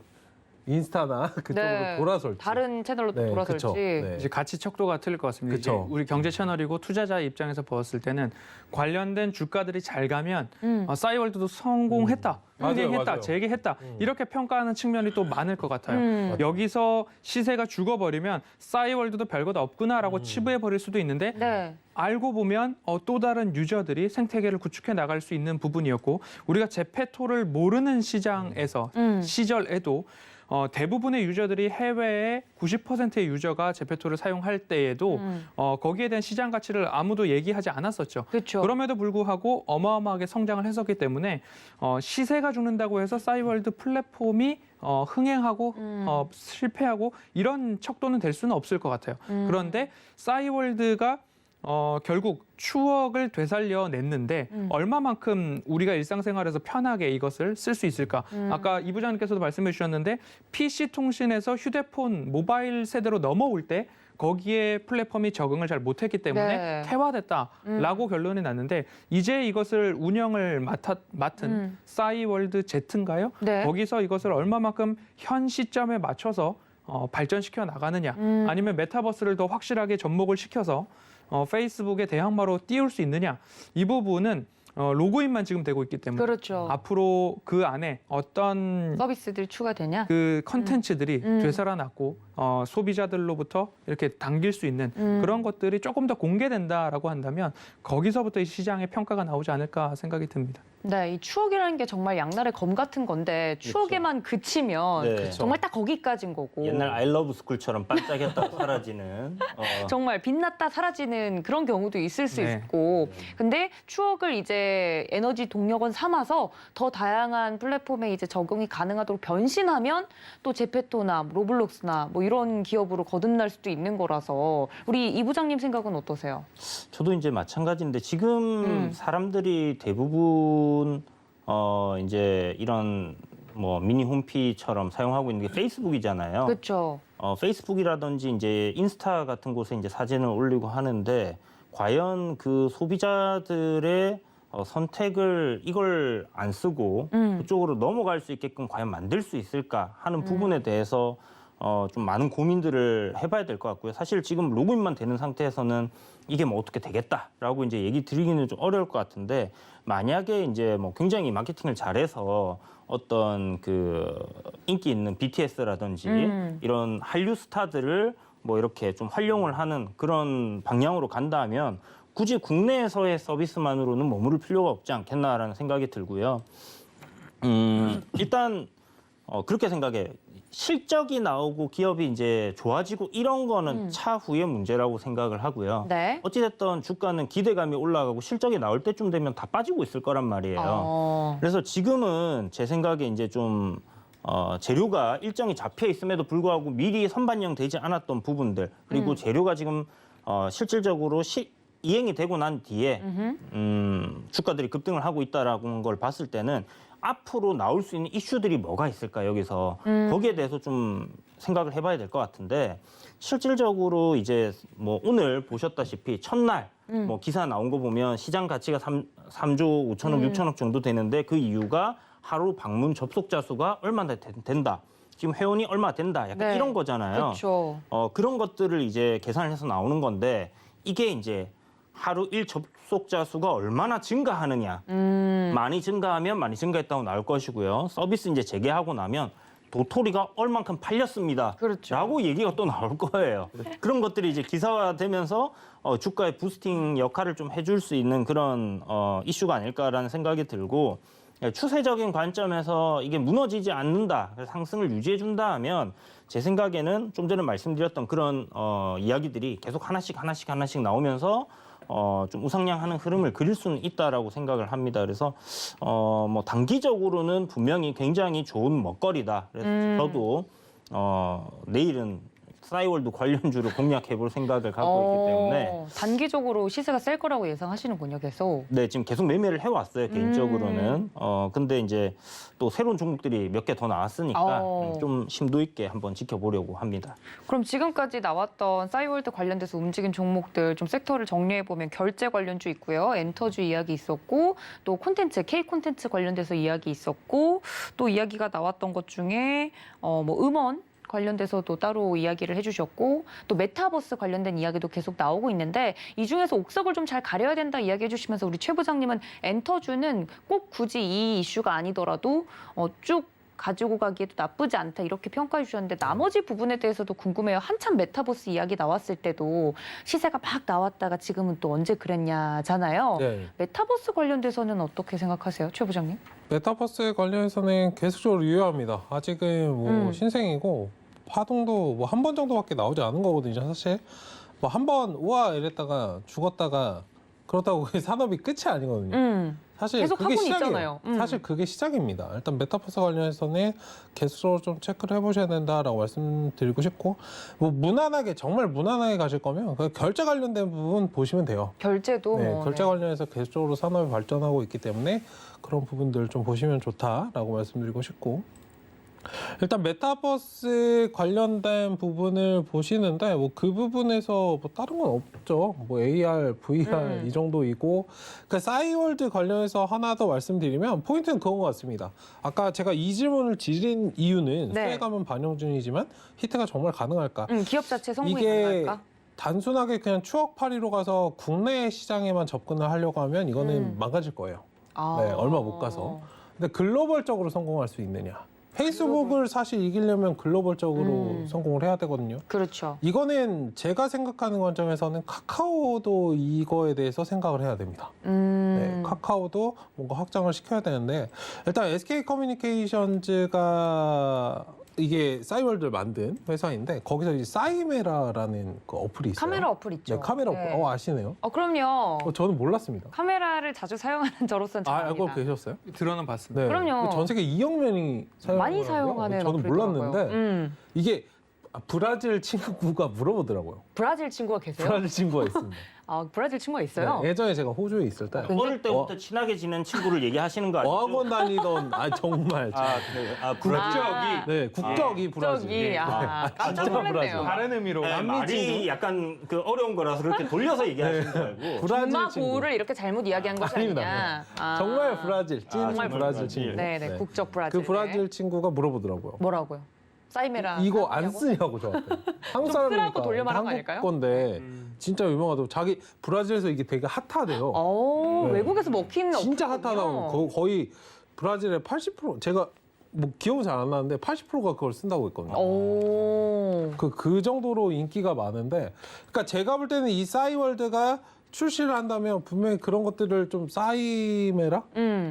인스타나 그쪽으로 네. 돌아설지. 다른 채널로 네, 돌아설지. 그쵸. 네. 이제 가치 척도가 틀릴 것 같습니다. 이제 그쵸. 우리 경제 채널이고 투자자 입장에서 보았을 때는 관련된 주가들이 잘 가면 싸이월드도 성공했다, 맞아요, 흥행했다, 맞아요. 재개했다 이렇게 평가하는 측면이 또 많을 것 같아요. 여기서 시세가 죽어버리면 싸이월드도 별것 없구나라고 치부해버릴 수도 있는데 네. 알고 보면 또 다른 유저들이 생태계를 구축해 나갈 수 있는 부분이었고 우리가 제페토를 모르는 시장에서 시절에도 대부분의 유저들이 해외의 90%의 유저가 제페토를 사용할 때에도 거기에 대한 시장 가치를 아무도 얘기하지 않았었죠. 그렇죠. 그럼에도 불구하고 어마어마하게 성장을 했었기 때문에 시세가 죽는다고 해서 싸이월드 플랫폼이 흥행하고 실패하고 이런 척도는 될 수는 없을 것 같아요. 그런데 싸이월드가 결국 추억을 되살려냈는데 얼마만큼 우리가 일상생활에서 편하게 이것을 쓸 수 있을까? 아까 이 부장님께서도 말씀해 주셨는데 PC통신에서 휴대폰, 모바일 세대로 넘어올 때 거기에 플랫폼이 적응을 잘 못했기 때문에 네. 퇴화됐다라고 결론이 났는데 이제 이것을 운영을 맡은 싸이월드 Z인가요? 네. 거기서 이것을 얼마만큼 현 시점에 맞춰서 발전시켜 나가느냐 아니면 메타버스를 더 확실하게 접목을 시켜서 페이스북의 대항마로 띄울 수 있느냐 이 부분은 로그인만 지금 되고 있기 때문에 그렇죠. 앞으로 그 안에 어떤 서비스들이 추가되냐? 그 컨텐츠들이 되살아났고 소비자들로부터 이렇게 당길 수 있는 그런 것들이 조금 더 공개된다라고 한다면 거기서부터 이 시장의 평가가 나오지 않을까 생각이 듭니다. 네, 이 추억이라는 게 정말 양날의 검 같은 건데 추억에만 그치면 네. 정말 딱 거기까지인 거고 옛날 아이러브 스쿨처럼 반짝였다가 사라지는 정말 빛났다 사라지는 그런 경우도 있을 수 네. 있고 근데 추억을 이제 에너지 동력원 삼아서 더 다양한 플랫폼에 이제 적용이 가능하도록 변신하면 또 제페토나 로블록스나 뭐 이런 기업으로 거듭날 수도 있는 거라서 우리 이 부장님 생각은 어떠세요? 저도 이제 마찬가지인데 지금 사람들이 대부분 이제 이런 뭐 미니 홈피처럼 사용하고 있는 게 페이스북이잖아요. 그렇죠. 페이스북이라든지 이제 인스타 같은 곳에 이제 사진을 올리고 하는데 과연 그 소비자들의 선택을 이걸 안 쓰고 그쪽으로 넘어갈 수 있게끔 과연 만들 수 있을까 하는 부분에 대해서 좀 많은 고민들을 해봐야 될 것 같고요. 사실 지금 로그인만 되는 상태에서는 이게 뭐 어떻게 되겠다라고 이제 얘기 드리기는 좀 어려울 것 같은데 만약에 이제 뭐 굉장히 마케팅을 잘해서 어떤 그 인기 있는 BTS라든지 이런 한류 스타들을 뭐 이렇게 좀 활용을 하는 그런 방향으로 간다면 굳이 국내에서의 서비스만으로는 머무를 필요가 없지 않겠나라는 생각이 들고요. 일단 그렇게 생각해. 실적이 나오고 기업이 이제 좋아지고 이런 거는 차후의 문제라고 생각을 하고요. 네. 어찌됐든 주가는 기대감이 올라가고 실적이 나올 때쯤 되면 다 빠지고 있을 거란 말이에요. 그래서 지금은 제 생각에 이제 좀 재료가 일정이 잡혀 있음에도 불구하고 미리 선반영되지 않았던 부분들 그리고 재료가 지금 실질적으로 이행이 되고 난 뒤에 주가들이 급등을 하고 있다라는 걸 봤을 때는 앞으로 나올 수 있는 이슈들이 뭐가 있을까 여기서 거기에 대해서 좀 생각을 해봐야 될 것 같은데 실질적으로 이제 뭐 오늘 보셨다시피 첫날 뭐 기사 나온 거 보면 시장 가치가 3조 5천억 6천억 정도 되는데 그 이유가 하루 방문 접속자 수가 얼마나 된다. 지금 회원이 얼마 된다. 약간 네. 이런 거잖아요. 그렇죠. 그런 것들을 이제 계산을 해서 나오는 건데 이게 이제 하루 일 접속자 수가 얼마나 증가하느냐. 많이 증가하면 많이 증가했다고 나올 것이고요. 서비스 이제 재개하고 나면 도토리가 얼만큼 팔렸습니다. 그렇죠. 라고 얘기가 또 나올 거예요. 그런 것들이 이제 기사화되면서 주가의 부스팅 역할을 좀 해줄 수 있는 그런 이슈가 아닐까라는 생각이 들고 추세적인 관점에서 이게 무너지지 않는다, 상승을 유지해준다 하면 제 생각에는 좀 전에 말씀드렸던 그런 이야기들이 계속 하나씩 나오면서 좀 우상향하는 흐름을 그릴 수는 있다라고 생각을 합니다. 그래서 뭐 단기적으로는 분명히 굉장히 좋은 먹거리다. 그래서 저도 내일은 싸이월드 관련주를 공략해 볼 생각을 갖고 있기 때문에 단기적으로 시세가 셀 거라고 예상하시는군요, 계속. 네, 지금 계속 매매를 해왔어요, 개인적으로는. 근데 이제 또 새로운 종목들이 몇 개 더 나왔으니까 좀 심도 있게 한번 지켜보려고 합니다. 그럼 지금까지 나왔던 싸이월드 관련돼서 움직인 종목들 좀 섹터를 정리해보면 결제 관련주 있고요. 엔터주 이야기 있었고 또 콘텐츠, K 콘텐츠 관련돼서 이야기 있었고 또 이야기가 나왔던 것 중에 뭐 음원 관련돼서도 따로 이야기를 해주셨고 또 메타버스 관련된 이야기도 계속 나오고 있는데 이 중에서 옥석을 좀 잘 가려야 된다 이야기해 주시면서 우리 최 부장님은 엔터주는 꼭 굳이 이 이슈가 아니더라도 쭉 가지고 가기에도 나쁘지 않다 이렇게 평가해 주셨는데 나머지 부분에 대해서도 궁금해요. 한참 메타버스 이야기 나왔을 때도 시세가 막 나왔다가 지금은 또 언제 그랬냐잖아요. 네. 메타버스 관련돼서는 어떻게 생각하세요, 최 부장님? 메타버스 관련해서는 계속적으로 유효합니다. 아직은 뭐 신생이고 파동도 뭐 한 번 정도밖에 나오지 않은 거거든요, 사실. 뭐 한 번 우와 이랬다가 죽었다가 그렇다고 그게 산업이 끝이 아니거든요. 사실 계속 그게 하고는 시작이에요. 있잖아요. 사실 그게 시작입니다. 일단 메타버스 관련해서는 계속적으로 좀 체크를 해보셔야 된다라고 말씀드리고 싶고 뭐 무난하게 정말 무난하게 가실 거면 그 결제 관련된 부분 보시면 돼요. 결제도 네, 뭐 결제 관련해서 계속적으로 산업이 발전하고 있기 때문에 그런 부분들 좀 보시면 좋다라고 말씀드리고 싶고 일단 메타버스 관련된 부분을 보시는데 뭐 그 부분에서 뭐 다른 건 없죠. 뭐 AR, VR 이 정도이고 그 싸이월드 관련해서 하나 더 말씀드리면 포인트는 그건 것 같습니다. 아까 제가 이 질문을 드린 이유는 네. 수혜감은 반영 중이지만 히트가 정말 가능할까? 기업 자체 성공이 이게 가능할까? 단순하게 그냥 추억팔이로 가서 국내 시장에만 접근을 하려고 하면 이거는 망가질 거예요. 네, 얼마 못 가서. 근데 글로벌적으로 성공할 수 있느냐? 페이스북을 사실 이기려면 글로벌적으로 성공을 해야 되거든요. 그렇죠. 이거는 제가 생각하는 관점에서는 카카오도 이거에 대해서 생각을 해야 됩니다. 네, 카카오도 뭔가 확장을 시켜야 되는데 일단 SK 커뮤니케이션즈가 이게 싸이월드를 만든 회사인데 거기서 이제 싸이메라라는 그 어플이 있어요. 카메라 어플 있죠. 네, 카메라 어플. 아시네요? 그럼요. 저는 몰랐습니다. 카메라를 자주 사용하는 저로서는 잘 알고 압니다. 계셨어요? 들어는 봤습니다. 네. 그럼요. 전 세계 2억 명이 많이 사용하더라고요. 사용하는 저는 어플이더라고요. 몰랐는데 이게 브라질 친구가 물어보더라고요. 브라질 친구가 계세요? 브라질 친구가 있습니다. 아, 브라질 친구가 있어요? 네, 예전에 제가 호주에 있을 때 어릴 때부터 친하게 지낸 친구를 얘기하시는 거 아니죠? 어학원 다니던 정말 그래요? 브라질. 네, 국적이 브라질. 저기 깜짝 저는 놀랐네요. 다른 의미로 네, 말이 약간 그 어려운 거라서 그렇게 돌려서 얘기하시는 줄 알고. 브라질 엄마 친구. 고우를 이렇게 잘못 이야기한 것이 아닙니다. 아니냐. 정말 브라질, 찐 정말 브라질 브라질. 친구. 네네, 국적 브라질. 그 브라질 친구가 물어보더라고요. 뭐라고요? 싸이메라. 이거 안 사용하냐고? 쓰냐고 저한테. 한국 쓰라고 사람이니까 돌려 말한 거 한국 아닐까요? 건데 진짜 유명하다고 자기 브라질에서 이게 되게 핫하대요. 네. 외국에서 먹히는 진짜 어플이군요. 핫하다고 거의 브라질의 80% 제가 뭐 기억은 잘 안 나는데 80%가 그걸 쓴다고 했거든요. 그 정도로 인기가 많은데 그러니까 제가 볼 때는 이 싸이월드가 출시를 한다면 분명히 그런 것들을 좀 싸이메라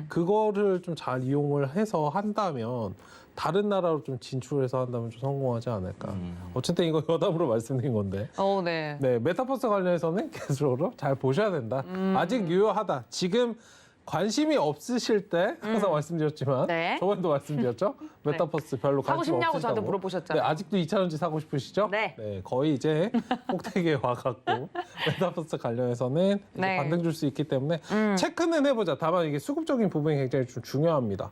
그거를 좀 잘 이용을 해서 한다면 다른 나라로 좀 진출해서 한다면 좀 성공하지 않을까. 음. 어쨌든 이거 여담으로 말씀드린 건데. 네. 네, 메타버스 관련해서는 계속으로 잘 보셔야 된다. 아직 유효하다. 지금 관심이 없으실 때 항상 말씀드렸지만 네. 저번에도 말씀드렸죠. 메타버스 별로 사고 관심 싶냐고 없으시다고. 저한테 물어보셨잖아요. 네, 아직도 2차전지 사고 싶으시죠? 네. 거의 이제 꼭대기에 와갖고 메타버스 관련해서는 이제 네. 반등 줄 수 있기 때문에 체크는 해보자. 다만 이게 수급적인 부분이 굉장히 좀 중요합니다.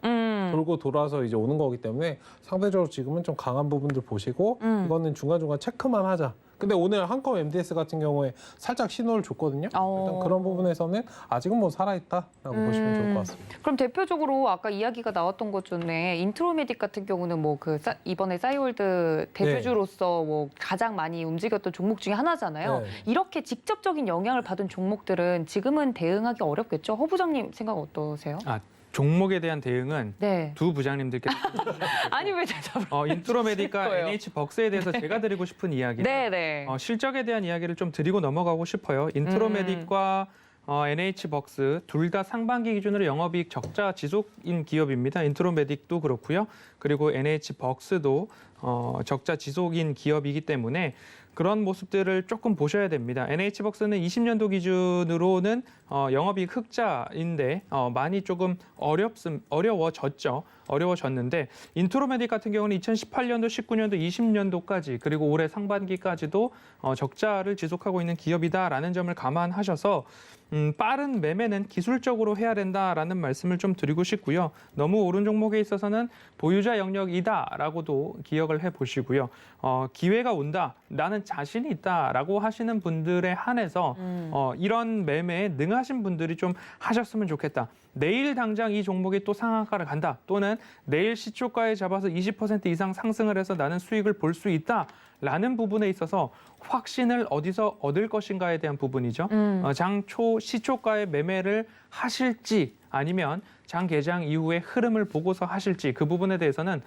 돌고 돌아서 이제 오는 거기 때문에 상대적으로 지금은 좀 강한 부분들 보시고 이거는 중간중간 체크만 하자. 근데 오늘 한컴 MDS 같은 경우에 살짝 신호를 줬거든요. 일단 그런 부분에서는 아직은 뭐 살아있다라고 보시면 좋을 것 같습니다. 그럼 대표적으로 아까 이야기가 나왔던 것 중에 인트로메딕 같은 경우는 뭐 그 이번에 싸이월드 대주주로서 뭐 가장 많이 움직였던 종목 중에 하나잖아요. 네. 이렇게 직접적인 영향을 받은 종목들은 지금은 대응하기 어렵겠죠? 허 부장님 생각 어떠세요? 종목에 대한 대응은 네. 두 부장님들께 아니 왜 대답을? 인트로메딕과 거예요. NH벅스에 대해서 제가 드리고 싶은 이야기는 네네. 실적에 대한 이야기를 좀 드리고 넘어가고 싶어요. 인트로메딕과 NH벅스 둘 다 상반기 기준으로 영업이익 적자 지속인 기업입니다. 인트로메딕도 그렇고요. 그리고 NH벅스도 적자 지속인 기업이기 때문에 그런 모습들을 조금 보셔야 됩니다. NH벅스는 20년도 기준으로는 영업이익 흑자인데 많이 조금 어려워졌는데 인트로메딕 같은 경우는 2018년도, 19년도, 20년도까지 그리고 올해 상반기까지도 적자를 지속하고 있는 기업이다라는 점을 감안하셔서 빠른 매매는 기술적으로 해야 된다라는 말씀을 좀 드리고 싶고요. 너무 오른 종목에 있어서는 보유자 영역이다라고도 기억을 해보시고요. 기회가 온다, 나는 자신이 있다라고 하시는 분들에 한해서 이런 매매에 능하신 분들이 좀 하셨으면 좋겠다. 내일 당장 이 종목이 또 상한가를 간다. 또는 내일 시초가에 잡아서 20% 이상 상승을 해서 나는 수익을 볼 수 있다. 라는 부분에 있어서 확신을 어디서 얻을 것인가에 대한 부분이죠. 장초 시초가에 매매를 하실지 아니면 장 개장 이후의 흐름을 보고서 하실지 그 부분에 대해서는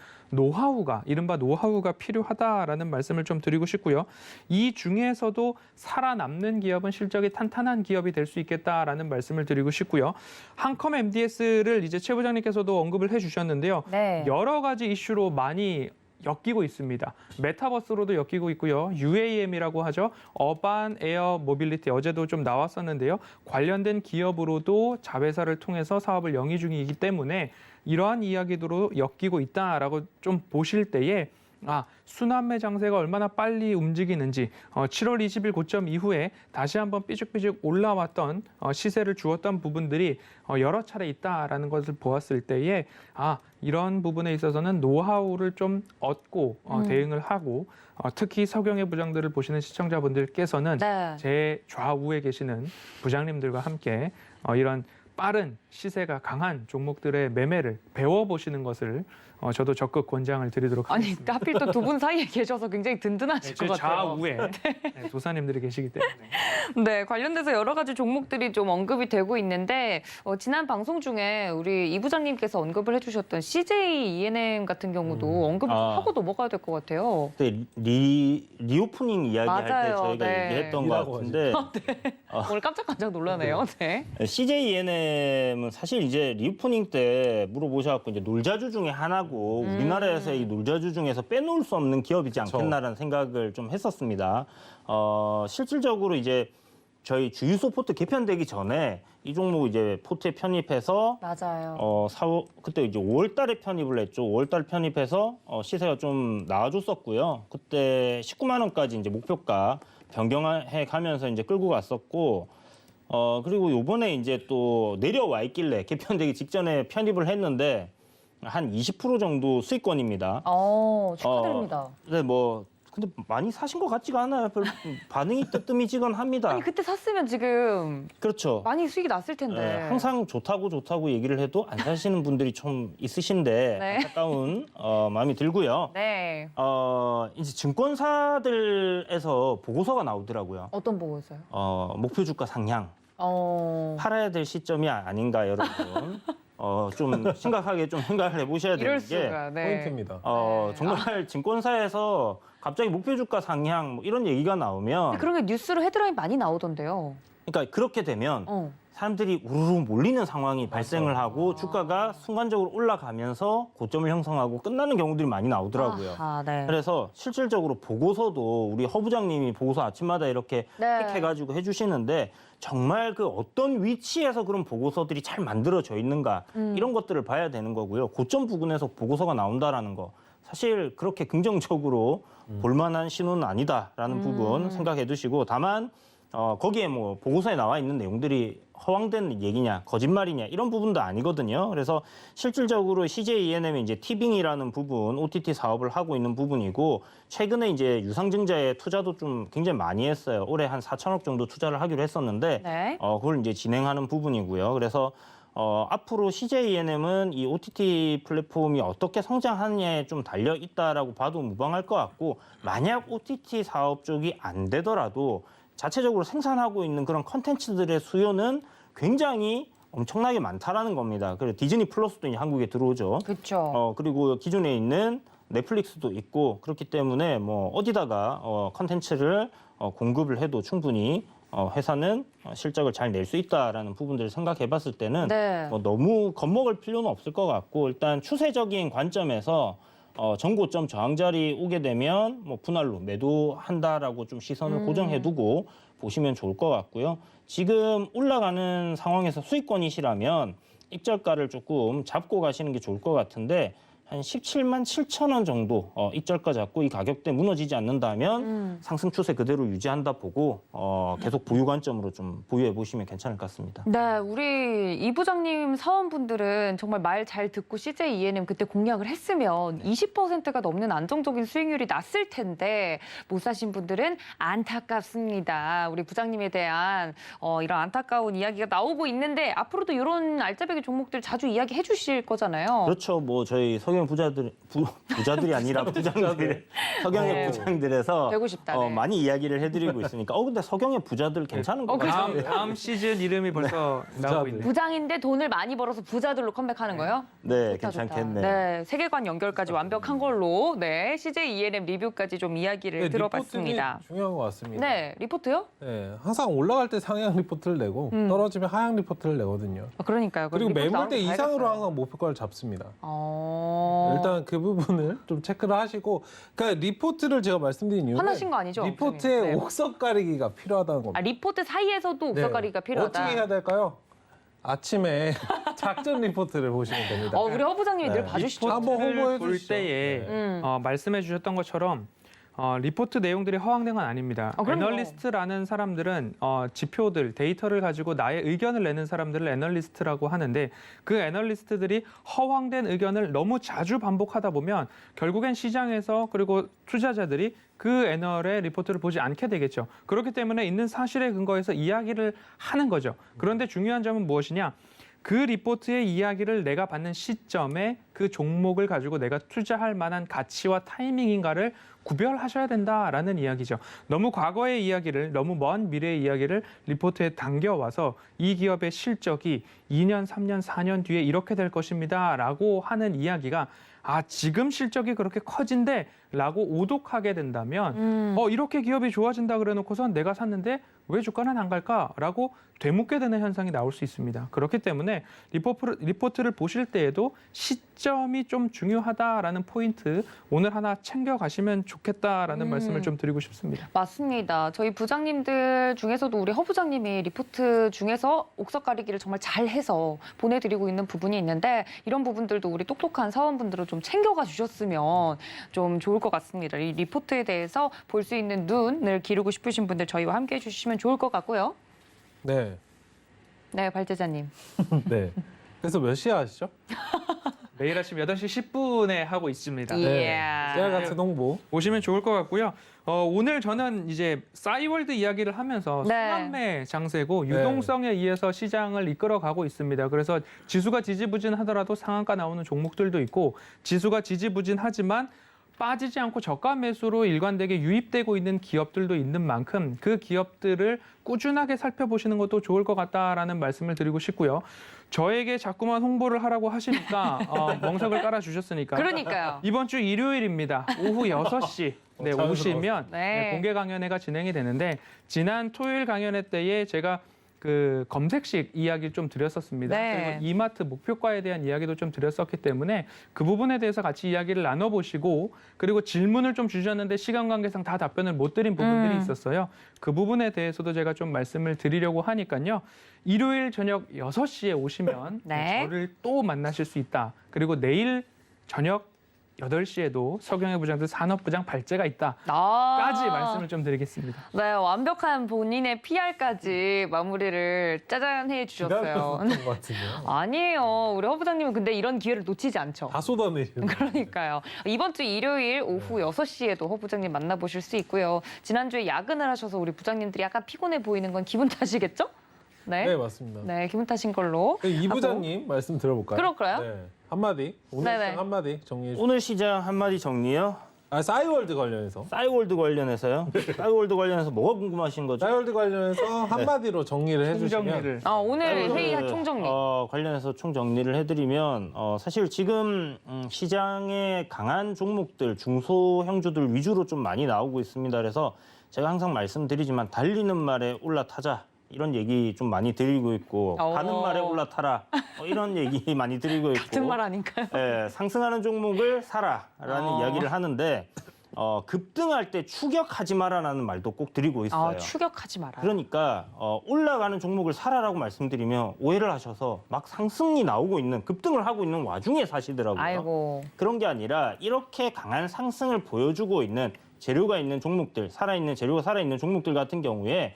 이른바 노하우가 필요하다라는 말씀을 좀 드리고 싶고요. 이 중에서도 살아남는 기업은 실적이 탄탄한 기업이 될 수 있겠다라는 말씀을 드리고 싶고요. 한컴 MDS를 이제 최 부장님께서도 언급을 해주셨는데요. 네. 여러 가지 이슈로 많이 엮이고 있습니다. 메타버스로도 엮이고 있고요. UAM이라고 하죠. 어반 에어 모빌리티 어제도 좀 나왔었는데요. 관련된 기업으로도 자회사를 통해서 사업을 영위 중이기 때문에 이러한 이야기로 엮이고 있다라고 좀 보실 때에 순환매 장세가 얼마나 빨리 움직이는지 7월 20일 고점 이후에 다시 한번 삐죽삐죽 올라왔던 시세를 주었던 부분들이 여러 차례 있다라는 것을 보았을 때에 이런 부분에 있어서는 노하우를 좀 얻고 대응을 하고 특히 서경의 부장들을 보시는 시청자분들께서는 네. 제 좌우에 계시는 부장님들과 함께 이런 빠른 시세가 강한 종목들의 매매를 배워보시는 것을 저도 적극 권장을 드리도록 아니 하겠습니다. 하필 또 두 분 사이에 계셔서 굉장히 든든하실 제 것 같아요. 좌우에 도사님들이 계시기 때문에. 네, 관련돼서 여러 가지 종목들이 좀 언급이 되고 있는데 지난 방송 중에 우리 이 부장님께서 언급을 해주셨던 CJ E&M 같은 경우도 언급을 하고 넘어가야 될 것 같아요. 그때 리오프닝 이야기할 때 맞아요. 저희가 네. 얘기했던 것 같은데 오늘 깜짝 놀라네요. 네. CJ E&M은 사실 이제 리오프닝 때 물어보셔갖고 이제 놀자주 중에 하나고 우리나라에서 이 놀자주 중에서 빼놓을 수 없는 기업이지 않겠나라는 생각을 좀 했었습니다. 실질적으로 이제 저희 주유소 포트 개편되기 전에 이 종목 이제 포트에 편입해서 맞아요. 그때 이제 5월달에 편입을 했죠. 5월달 편입해서 시세가 좀 나와줬었고요. 그때 19만 원까지 이제 목표가 변경해 가면서 이제 끌고 갔었고. 그리고 요번에 이제 또 내려와 있길래 개편되기 직전에 편입을 했는데 한 20% 정도 수익권입니다. 축하드립니다. 네, 근데 많이 사신 것 같지가 않아요. 별 반응이 뜨뜨미지근합니다. 아니 그때 샀으면 지금 그렇죠. 많이 수익이 났을 텐데. 네, 항상 좋다고 얘기를 해도 안 사시는 분들이 좀 있으신데 네. 안타까운 마음이 들고요. 네. 이제 증권사들에서 보고서가 나오더라고요. 어떤 보고서요? 목표 주가 상향. 팔아야 될 시점이 아닌가 여러분. 좀 심각하게 좀 생각을 해보셔야 되는 이럴 게 수가. 네. 포인트입니다. 네. 정말 증권사에서 갑자기 목표 주가 상향 이런 얘기가 나오면 그런 게 뉴스로 헤드라인 많이 나오던데요. 그러니까 그렇게 되면 사람들이 우르르 몰리는 상황이 발생을 하고 주가가 순간적으로 올라가면서 고점을 형성하고 끝나는 경우들이 많이 나오더라고요. 아, 네. 그래서 실질적으로 보고서도 우리 허 부장님이 보고서 아침마다 이렇게 네. 픽해가지고 해주시는데 정말 그 어떤 위치에서 그런 보고서들이 잘 만들어져 있는가 이런 것들을 봐야 되는 거고요. 고점 부근에서 보고서가 나온다라는 거 사실 그렇게 긍정적으로 볼만한 신호는 아니다라는 부분 생각해 두시고 다만 거기에 뭐 보고서에 나와 있는 내용들이 허황된 얘기냐, 거짓말이냐 이런 부분도 아니거든요. 그래서 실질적으로 CJ ENM이 이제 티빙이라는 부분, OTT 사업을 하고 있는 부분이고 최근에 이제 유상증자에 투자도 좀 굉장히 많이 했어요. 올해 한 4천억 정도 투자를 하기로 했었는데 네. 그걸 이제 진행하는 부분이고요. 그래서 앞으로 CJ ENM은 이 OTT 플랫폼이 어떻게 성장하느냐에 좀 달려 있다라고 봐도 무방할 것 같고 만약 OTT 사업 쪽이 안 되더라도 자체적으로 생산하고 있는 그런 컨텐츠들의 수요는 굉장히 엄청나게 많다라는 겁니다. 그리고 디즈니 플러스도 이제 한국에 들어오죠. 그렇죠. 그리고 기존에 있는 넷플릭스도 있고 그렇기 때문에 뭐 어디다가 컨텐츠를 공급을 해도 충분히 회사는 실적을 잘 낼 수 있다라는 부분들을 생각해 봤을 때는 네. 너무 겁먹을 필요는 없을 것 같고 일단 추세적인 관점에서 전고점 저항 자리 오게 되면 뭐 분할로 매도한다라고 좀 시선을 고정해 두고 보시면 좋을 것 같고요. 지금 올라가는 상황에서 수익권이시라면 입절가를 조금 잡고 가시는 게 좋을 것 같은데 한 17만 7천 원 정도 입절가 잡고 이 가격대 무너지지 않는다면 상승 추세 그대로 유지한다 보고 계속 보유 관점으로 좀 보유해 보시면 괜찮을 것 같습니다. 네, 우리 이 부장님 사원분들은 정말 말 잘 듣고 CJ ENM 그때 공략을 했으면 20%가 넘는 안정적인 수익률이 났을 텐데 못 사신 분들은 안타깝습니다. 우리 부장님에 대한 이런 안타까운 이야기가 나오고 있는데 앞으로도 이런 알짜배기 종목들 자주 이야기해 주실 거잖아요. 그렇죠. 뭐 저희 석영 부자들이 아니라 부장들, 석영의 네. 부장들에서 되고 싶다. 네. 많이 이야기를 해드리고 있으니까 근데 석영의 부자들 괜찮은 것 그렇죠. 같아요. 다음 시즌 이름이 벌써 나오고 있네요. 부장인데 돈을 많이 벌어서 부자들로 컴백하는 거예요? 네, 좋다, 좋다. 괜찮겠네. 네, 세계관 연결까지 완벽한 걸로 네 CJ ENM 리뷰까지 좀 이야기를 들어봤습니다. 리포트는 중요한 것 같습니다. 네, 리포트요? 네, 항상 올라갈 때 상향 리포트를 내고 떨어지면 하향 리포트를 내거든요. 그러니까요. 그리고 리포트 나오는 매물대 거 이상으로 봐야겠어요. 항상 목표가를 잡습니다. 일단 일단 그 부분을 좀 체크를 하시고, 그러니까 리포트를 제가 말씀드린 이유는 화나신 거 아니죠? 리포트에 네. 옥석 가리기가 필요하다는 겁니다. 리포트 사이에서도 옥석가리기가 필요하다. 어떻게 해야 될까요? 아침에 작전 리포트를 보시면 됩니다. 우리 허 부장님이 늘 네. 봐주시죠. 한번 홍보해 볼 주시죠. 때에 음. 말씀해 주셨던 것처럼 리포트 내용들이 허황된 건 아닙니다. 그럼요. 애널리스트라는 사람들은 지표들, 데이터를 가지고 나의 의견을 내는 사람들을 애널리스트라고 하는데 그 애널리스트들이 허황된 의견을 너무 자주 반복하다 보면 결국엔 시장에서 그리고 투자자들이 그 애널의 리포트를 보지 않게 되겠죠. 그렇기 때문에 있는 사실에 근거해서 이야기를 하는 거죠. 그런데 중요한 점은 무엇이냐? 그 리포트의 이야기를 내가 받는 시점에 그 종목을 가지고 내가 투자할 만한 가치와 타이밍인가를 구별하셔야 된다라는 이야기죠. 너무 과거의 이야기를, 너무 먼 미래의 이야기를 리포트에 당겨와서 이 기업의 실적이 2년, 3년, 4년 뒤에 이렇게 될 것입니다라고 하는 이야기가 지금 실적이 그렇게 커진대 라고 오독하게 된다면 이렇게 기업이 좋아진다 그래 놓고선 내가 샀는데 왜 주가는 안 갈까라고 되묻게 되는 현상이 나올 수 있습니다. 그렇기 때문에 리포트를 보실 때에도 시점이 좀 중요하다라는 포인트 오늘 하나 챙겨가시면 좋겠다라는 말씀을 좀 드리고 싶습니다. 맞습니다. 저희 부장님들 중에서도 우리 허 부장님이 리포트 중에서 옥석 가리기를 정말 잘해서 보내드리고 있는 부분이 있는데 이런 부분들도 우리 똑똑한 사원분들은 좀 챙겨가 주셨으면 좀 좋을 것 같습니다. 이 리포트에 대해서 볼 수 있는 눈을 기르고 싶으신 분들 저희와 함께 해주시면 좋을 것 같고요. 네. 네, 발제자님. 네. 그래서 몇 시에 하시죠? 매일 아침 8시 10분에 하고 있습니다. 이야. 깨알 같은 홍보. 보시면 좋을 것 같고요. 오늘 저는 이제 싸이월드 이야기를 하면서 네. 순환매 장세고 유동성에 의해서 시장을 이끌어가고 있습니다. 그래서 지수가 지지부진하더라도 상한가 나오는 종목들도 있고 지수가 지지부진하지만 빠지지 않고 저가 매수로 일관되게 유입되고 있는 기업들도 있는 만큼 그 기업들을 꾸준하게 살펴보시는 것도 좋을 것 같다라는 말씀을 드리고 싶고요. 저에게 자꾸만 홍보를 하라고 하시니까 멍석을 깔아주셨으니까 그러니까요. 이번 주 일요일입니다. 오후 6시 오시면 네. 공개 강연회가 진행이 되는데 지난 토요일 강연회 때에 제가 그 검색식 이야기를 좀 드렸었습니다. 네. 그리고 이마트 목표가에 대한 이야기도 좀 드렸었기 때문에 그 부분에 대해서 같이 이야기를 나눠보시고 그리고 질문을 좀 주셨는데 시간 관계상 다 답변을 못 드린 부분들이 있었어요. 그 부분에 대해서도 제가 좀 말씀을 드리려고 하니까요. 일요일 저녁 6시에 오시면 네. 저를 또 만나실 수 있다. 그리고 내일 저녁 8시에도 서경혜 부장들 산업부장 발제가 있다까지 말씀을 좀 드리겠습니다. 네, 완벽한 본인의 PR까지 마무리를 짜잔 해 주셨어요. 기다렸던 것 같은데요. 아니에요. 우리 허 부장님은 근데 이런 기회를 놓치지 않죠. 다 쏟아내시는. 그러니까요. 이번 주 일요일 오후 6시에도 허 부장님 만나보실 수 있고요. 지난주에 야근을 하셔서 우리 부장님들이 약간 피곤해 보이는 건 기분 탓이겠죠? 네. 네, 맞습니다. 네, 기분 탓인 걸로. 이 부장님 말씀 들어볼까요? 그럴까요? 네. 한마디. 오늘 네네. 시장 한마디 정리해 주세요. 오늘 시장 한마디 정리요. 싸이월드 관련해서. 싸이월드 관련해서요. 싸이월드 관련해서 뭐가 궁금하신 거죠? 싸이월드 관련해서 한마디로 정리를 해주시면. 총정리를. 오늘 싸이월드, 회의 총정리. 관련해서 총정리를 해드리면 사실 지금 시장에 강한 종목들, 중소형주들 위주로 좀 많이 나오고 있습니다. 그래서 제가 항상 말씀드리지만 달리는 말에 올라타자. 이런 얘기 좀 많이 드리고 있고 가는 말에 올라타라 이런 얘기 많이 드리고 있고 같은 말 아닌가요? 예, 상승하는 종목을 사라라는 이야기를 하는데 급등할 때 추격하지 마라라는 말도 꼭 드리고 있어요. 추격하지 마라. 그러니까 올라가는 종목을 사라라고 말씀드리면 오해를 하셔서 막 상승이 나오고 있는 급등을 하고 있는 와중에 사시더라고요. 아이고. 그런 게 아니라 이렇게 강한 상승을 보여주고 있는 재료가 있는 종목들, 살아있는 재료가 살아있는 종목들 같은 경우에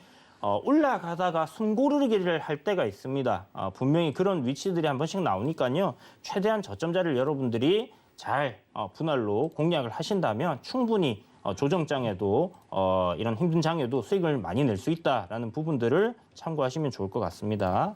올라가다가 숨고르기를 할 때가 있습니다. 분명히 그런 위치들이 한 번씩 나오니까요. 최대한 저점자를 여러분들이 잘 분할로 공략을 하신다면 충분히 조정장에도 이런 힘든 장에도 수익을 많이 낼 수 있다라는 부분들을 참고하시면 좋을 것 같습니다.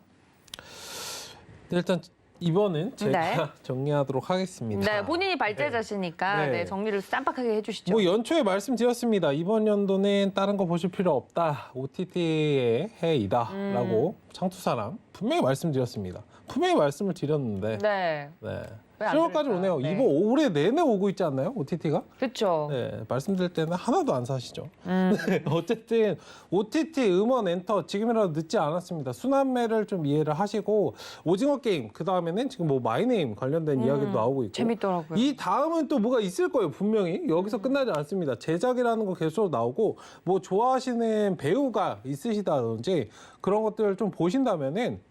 일단 이번은 제가 네. 정리하도록 하겠습니다. 네, 본인이 발제자시니까 네. 네, 정리를 쌈박하게 해주시죠. 뭐 연초에 말씀드렸습니다. 이번 연도는 다른 거 보실 필요 없다. OTT의 해이다라고 창투사랑 분명히 말씀드렸습니다. 분명히 말씀을 드렸는데 네, 네. 왜안 10월까지 들을까요? 오네요. 네. 이번 올해 내내 오고 있지 않나요? OTT가? 그렇죠. 네, 말씀드릴 때는 하나도 안 사시죠. 네, 어쨌든 OTT, 음원, 엔터 지금이라도 늦지 않았습니다. 순환매를 좀 이해를 하시고 오징어 게임 그 다음에는 지금 뭐 마이네임 관련된 이야기도 나오고 있고 재밌더라고요. 이 다음은 또 뭐가 있을 거예요. 분명히 여기서 끝나지 않습니다. 제작이라는 거 계속 나오고 뭐 좋아하시는 배우가 있으시다든지 그런 것들을 좀 보신다면은.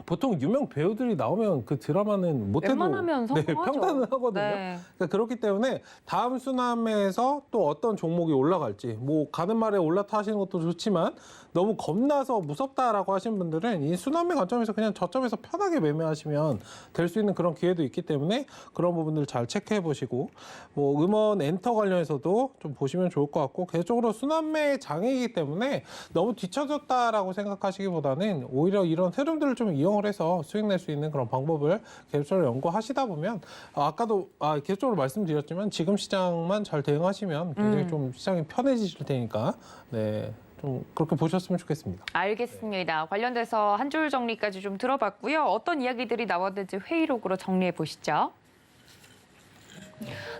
보통 유명 배우들이 나오면 그 드라마는 못해도 웬만하면 성공하죠. 평단을 하거든요. 네. 그러니까 그렇기 때문에 다음 순환매에서 또 어떤 종목이 올라갈지 뭐 가는 말에 올라타시는 것도 좋지만 너무 겁나서 무섭다라고 하시는 분들은 이 순환매 관점에서 그냥 저점에서 편하게 매매하시면 될 수 있는 그런 기회도 있기 때문에 그런 부분들 잘 체크해 보시고 뭐 음원 엔터 관련해서도 좀 보시면 좋을 것 같고 계속적으로 순환매 장이기 때문에 너무 뒤처졌다라고 생각하시기보다는 오히려 이런 흐름들을 좀 이용을 해서 수익 낼 수 있는 그런 방법을 계속적으로 연구하시다 보면 아까도 계속적으로 말씀드렸지만 지금 시장만 잘 대응하시면 굉장히 좀 시장이 편해지실 테니까 네. 좀 그렇게 보셨으면 좋겠습니다. 알겠습니다. 관련돼서 한 줄 정리까지 좀 들어봤고요. 어떤 이야기들이 나왔는지 회의록으로 정리해 보시죠.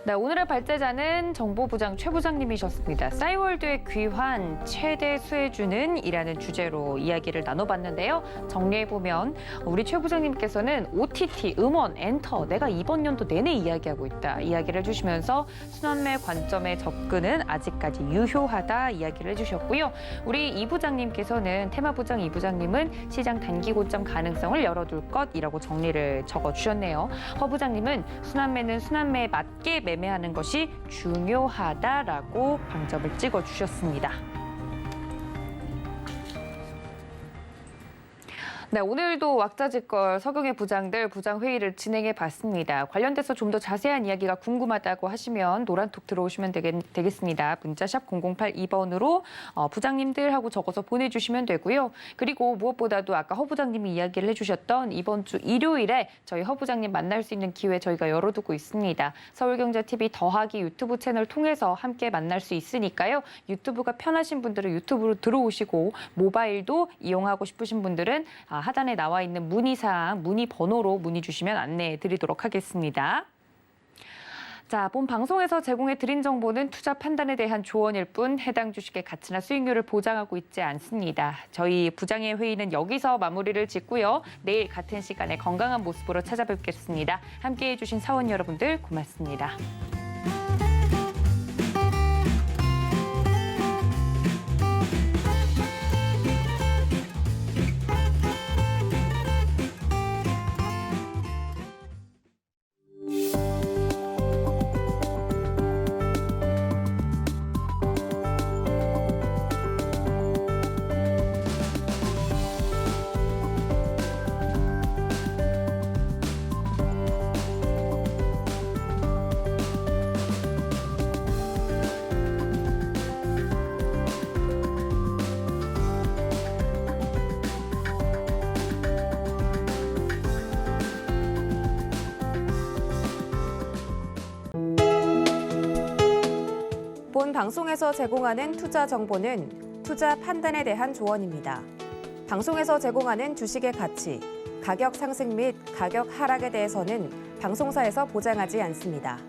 네, 오늘의 발제자는 정보부장 최 부장님이셨습니다. 싸이월드의 귀환 최대 수혜주는 이라는 주제로 이야기를 나눠봤는데요. 정리해보면 우리 최 부장님께서는 OTT, 음원, 엔터 내가 이번 연도 내내 이야기하고 있다. 이야기를 해주시면서 순환매 관점의 접근은 아직까지 유효하다 이야기를 해주셨고요. 우리 이 부장님께서는 테마부장 이 부장님은 시장 단기 고점 가능성을 열어둘 것이라고 정리를 적어주셨네요. 허 부장님은 순환매는 순환매에 맞게 매매하는 것이 중요하다라고 방점을 찍어주셨습니다. 네, 오늘도 왁자지껄 서경의 부장들 부장회의를 진행해 봤습니다. 관련돼서 좀 더 자세한 이야기가 궁금하다고 하시면 노란톡 들어오시면 되겠습니다. 문자샵 0082번으로 부장님들하고 적어서 보내주시면 되고요. 그리고 무엇보다도 아까 허 부장님이 이야기를 해주셨던 이번 주 일요일에 저희 허 부장님 만날 수 있는 기회 저희가 열어두고 있습니다. 서울경제TV 더하기 유튜브 채널 통해서 함께 만날 수 있으니까요. 유튜브가 편하신 분들은 유튜브로 들어오시고 모바일도 이용하고 싶으신 분들은 하단에 나와 있는 문의사항, 문의 번호로 문의 주시면 안내해 드리도록 하겠습니다. 자, 본 방송에서 제공해 드린 정보는 투자 판단에 대한 조언일 뿐 해당 주식의 가치나 수익률을 보장하고 있지 않습니다. 저희 부장의 회의는 여기서 마무리를 짓고요. 내일 같은 시간에 건강한 모습으로 찾아뵙겠습니다. 함께해 주신 사원 여러분들 고맙습니다. 본 방송에서 제공하는 투자 정보는 투자 판단에 대한 조언입니다. 방송에서 제공하는 주식의 가치, 가격 상승 및 가격 하락에 대해서는 방송사에서 보장하지 않습니다.